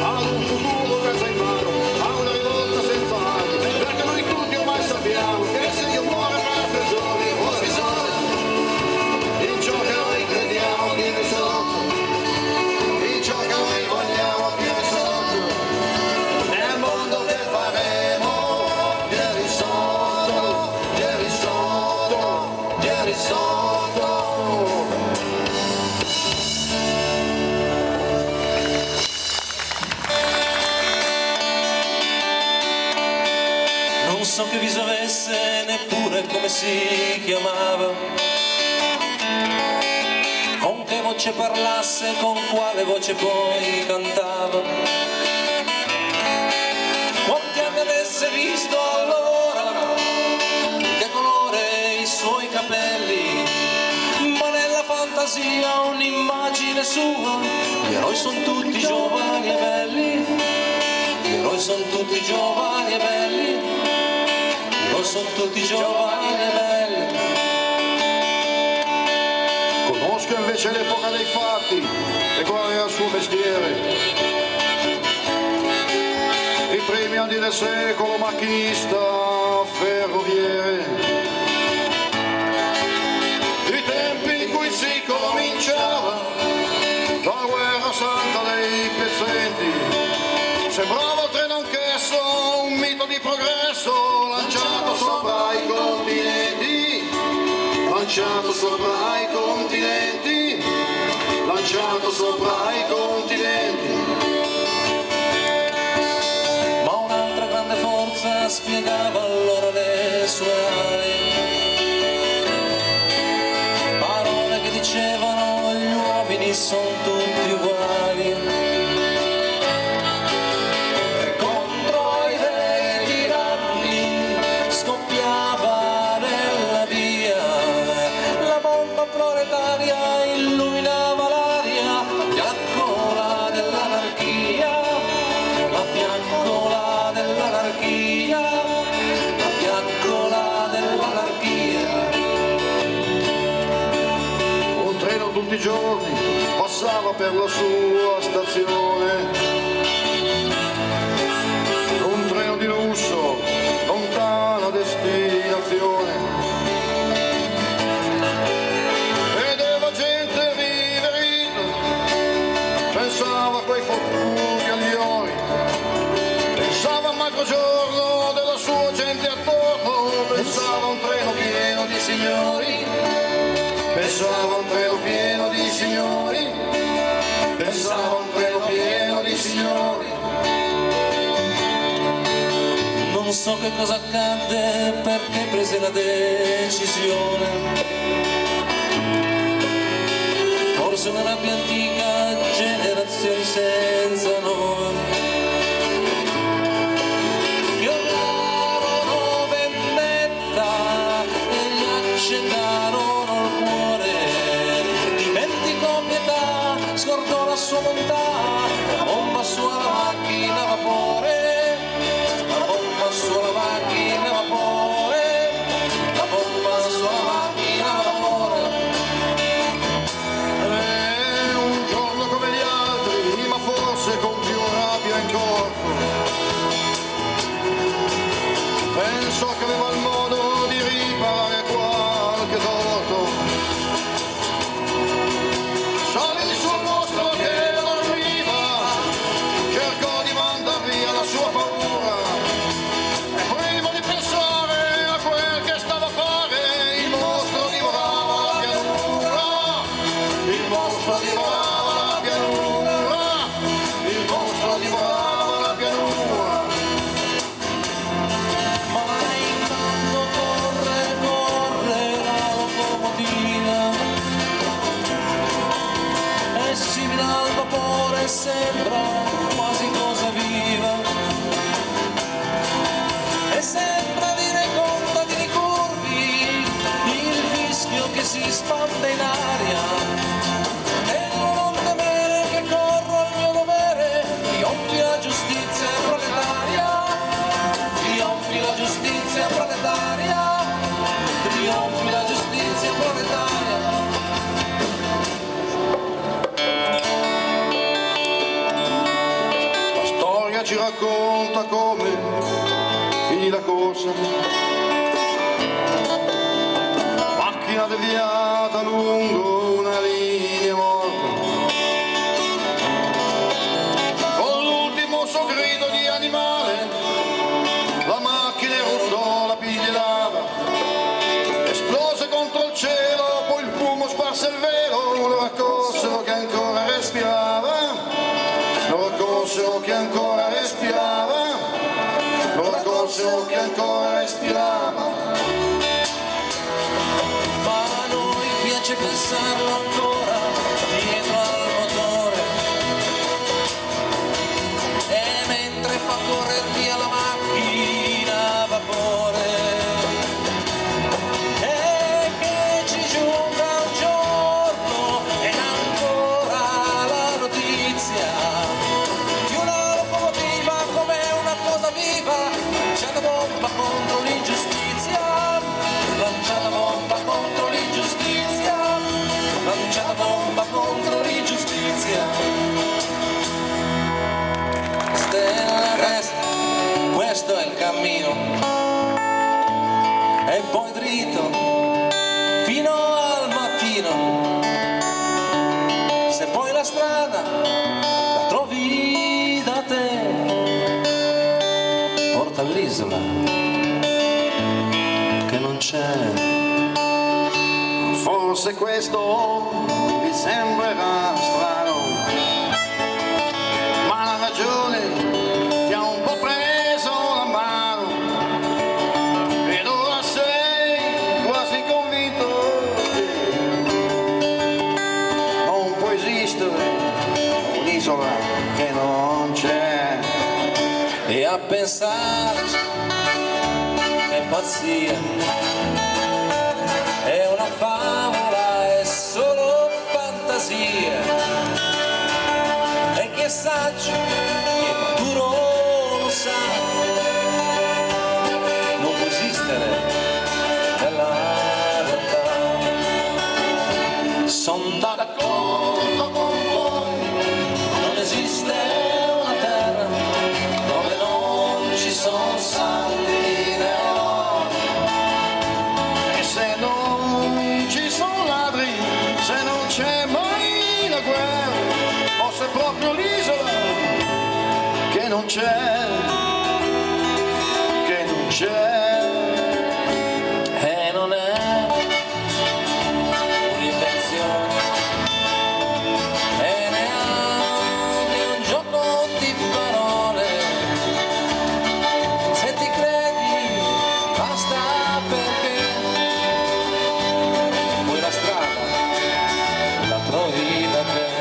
S3: a un futuro presa in mano, a una rivolta senza armi, perché noi tutti ormai sappiamo che se Dio muore per 3 giorni può risolvere in ciò che noi crediamo di risolto, in ciò che noi vogliamo di risolto, nel mondo che faremo di risolto, di risolto, di risolto.
S2: Non so che viso avesse, neppure come si chiamava, con che voce parlasse, con quale voce poi cantava, quanti anni avesse visto allora, che colore i suoi capelli, ma nella fantasia un'immagine sua, gli eroi sono tutti giovani e belli, gli eroi sono tutti giovani e belli, sono tutti giovani e belli.
S3: Conosco invece l'epoca dei fatti e qual era il suo mestiere. I primi anni del secolo, macchinista ferroviere. I tempi in cui si cominciava la guerra santa dei pezzenti. Sembrava treno anch'esso un mito di progresso lanciato sopra i continenti, lanciato sopra i continenti, lanciato sopra i continenti.
S2: Ma un'altra grande forza spiegava allora le sue ali, parole che dicevano gli uomini sono tutti uguali. Illuminava l'aria, la fiaccola dell'anarchia, la fiaccola dell'anarchia, la fiaccola dell'anarchia.
S3: Un treno tutti i giorni passava per la sua stazione, un treno di lusso, lontana destinazione. Pensava a quei fortuni agli ori, pensava al macrogiorno della sua gente attorno, pensava a un treno pieno di signori, pensava a un treno pieno di signori, pensava a un treno pieno di signori.
S2: Non so che cosa accadde, perché prese la decisione, forse una rabbia antica, generazioni senza nome, che urlarono vendetta e gli accecarono il cuore, dimenticò pietà, scordò la sua bontà, la bomba sua la macchina a vapore, la bomba sua la macchina a vapore, la bomba sua la macchina a vapore.
S3: Un giorno come gli altri, ma forse con più
S2: sembra quasi cosa viva, e sembra dire contadini curvi il fischio che si spande in aria, e non temere che corro al mio dovere, trionfi la giustizia proletaria, trionfi la giustizia proletaria, trionfi la giustizia proletaria.
S3: Ci racconta come finì la corsa, macchina deviata lungo una linea morta, con l'ultimo suo grido di animale la macchina urlò, la piglia lava, esplose contro il cielo, poi il fumo sparse il velo, lo raccolsero che ancora respirava, lo raccolsero che ancora respirava, lo raccolsero che ancora respirava.
S2: Ma a noi piace pensarlo ancora dietro al motore, e mentre fa correre via la macchina a vapore, e che ci giunga un giorno e ancora la notizia di una locomotiva come una cosa viva, lanciata bomba contro l'ingiustizia, lanciata bomba contro l'ingiustizia, lanciata bomba contro l'ingiustizia. Stella resta, questo è il cammino, e poi dritto fino al mattino. Se poi la strada la trovi da te, porta all'isola che non c'è.
S3: Forse questo vi sembrerà strano, ma la ragione ti ha un po' preso la mano, ed ora sei quasi convinto che non può esistere un'isola che non c'è.
S2: E a pensarci è pazzia, è una favola, è solo fantasia, e chi è saggio, chi è maturo lo sa, non può esistere nella realtà. Son d'accordo con voi, non esiste una terra dove non ci sono santi né oro,
S3: E se non ci sono ladri, se non c'è mai la guerra, forse è proprio l'isola che non c'è, che non c'è.
S2: e non è un'invenzione, e neanche un gioco di parole. Se ti credi basta, perché poi la strada la trovi da te.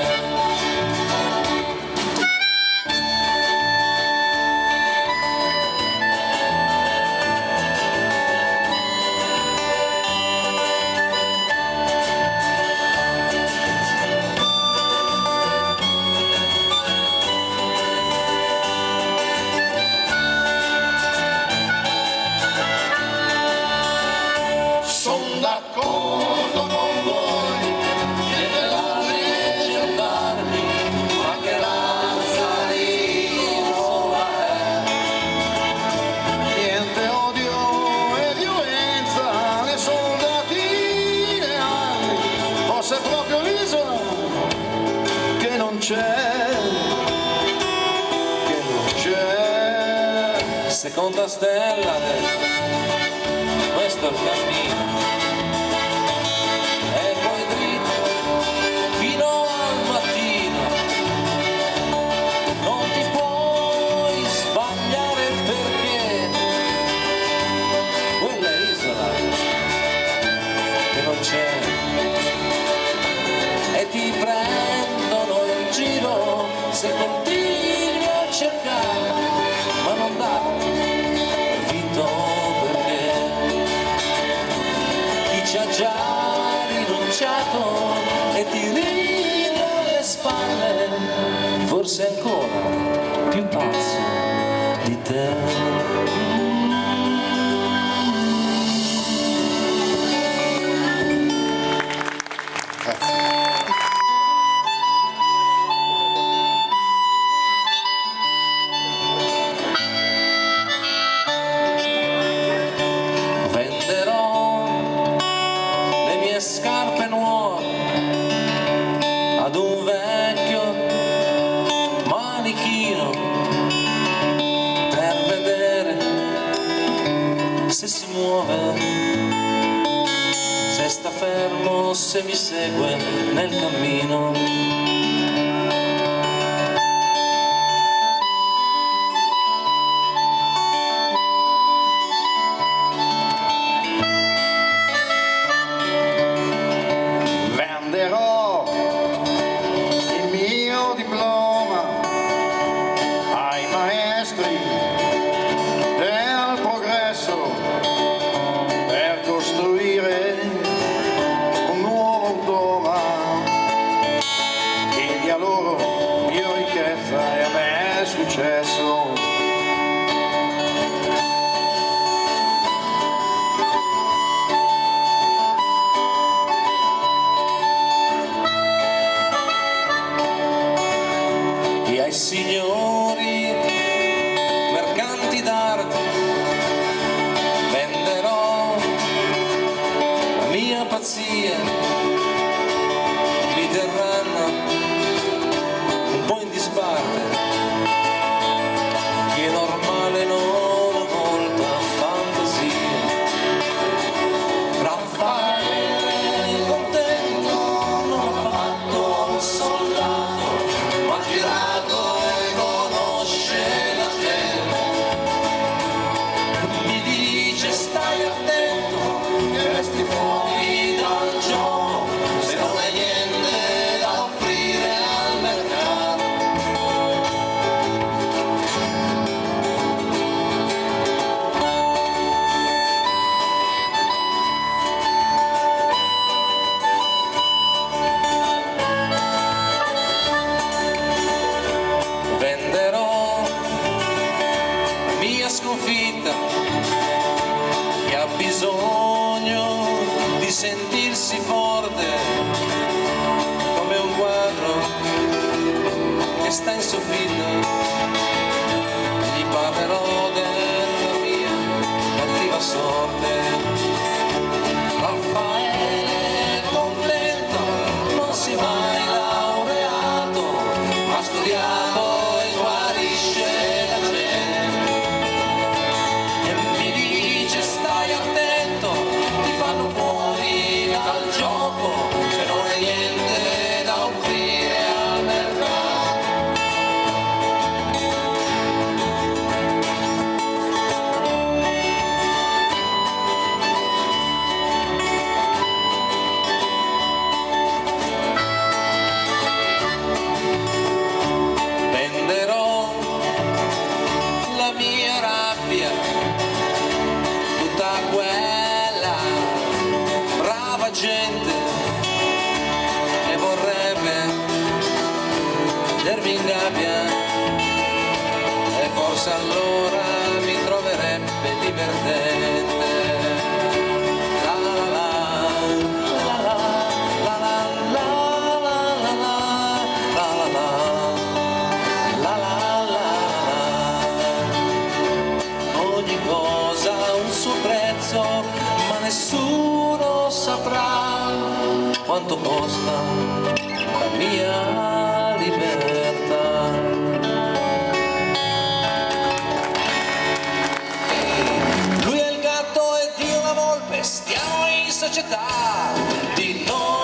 S3: Sono d'accordo con voi, che della legge andarmi, ma che razza di isola è. Niente odio e violenza, né soldati né armi, forse è proprio l'isola che non c'è, che non c'è.
S2: Seconda stella destra, questo è il cammino, e poi dritto fino al mattino. Non ti puoi sbagliare, perché quella è isola che non c'è, e ti prendono in giro se ha già rinunciato e ti ride alle spalle, forse ancora più pazzo di te. Scarpe nuove ad un vecchio manichino per vedere se si muove, se sta fermo, se mi segue nel cammino.
S3: Venderò il mio diploma ai maestri del progresso per costruire un nuovo doma che dia loro mia ricchezza e a me successo. Ai signori mercanti d'arte venderò la mia pazzia, mi terranno un po' in disparte, chi è normale non ha molta fantasia. Raffaele contento non ha fatto un soldato, ma ha girato e conosce la gente. Mi dice stai attento che resti fuori dal gioco se non hai niente da offrire al mercato. Venderò la mia sconfitta, che ha bisogno di sentirsi forte come un quadro che sta in soffitta. Gli parlerò della mia cattiva sorte. Raffaele contento non si è mai laureato, ma ha studiato e guarisce la gente. E mi dice stai attento, ti fanno fuori dal gioco se non hai niente da offrire al mercato. Venderò la mia rabbia, tutta quella brava gente che vorrebbe vedermi in gabbia, e forse allora mi troverebbe divertente. La la la, la la la, la la la la, la la la, la la la. Ogni cosa ha un suo prezzo, ma nessuno saprà quanto costa la mia libertà. Lui è il gatto ed io la volpe, stiamo in società, di noi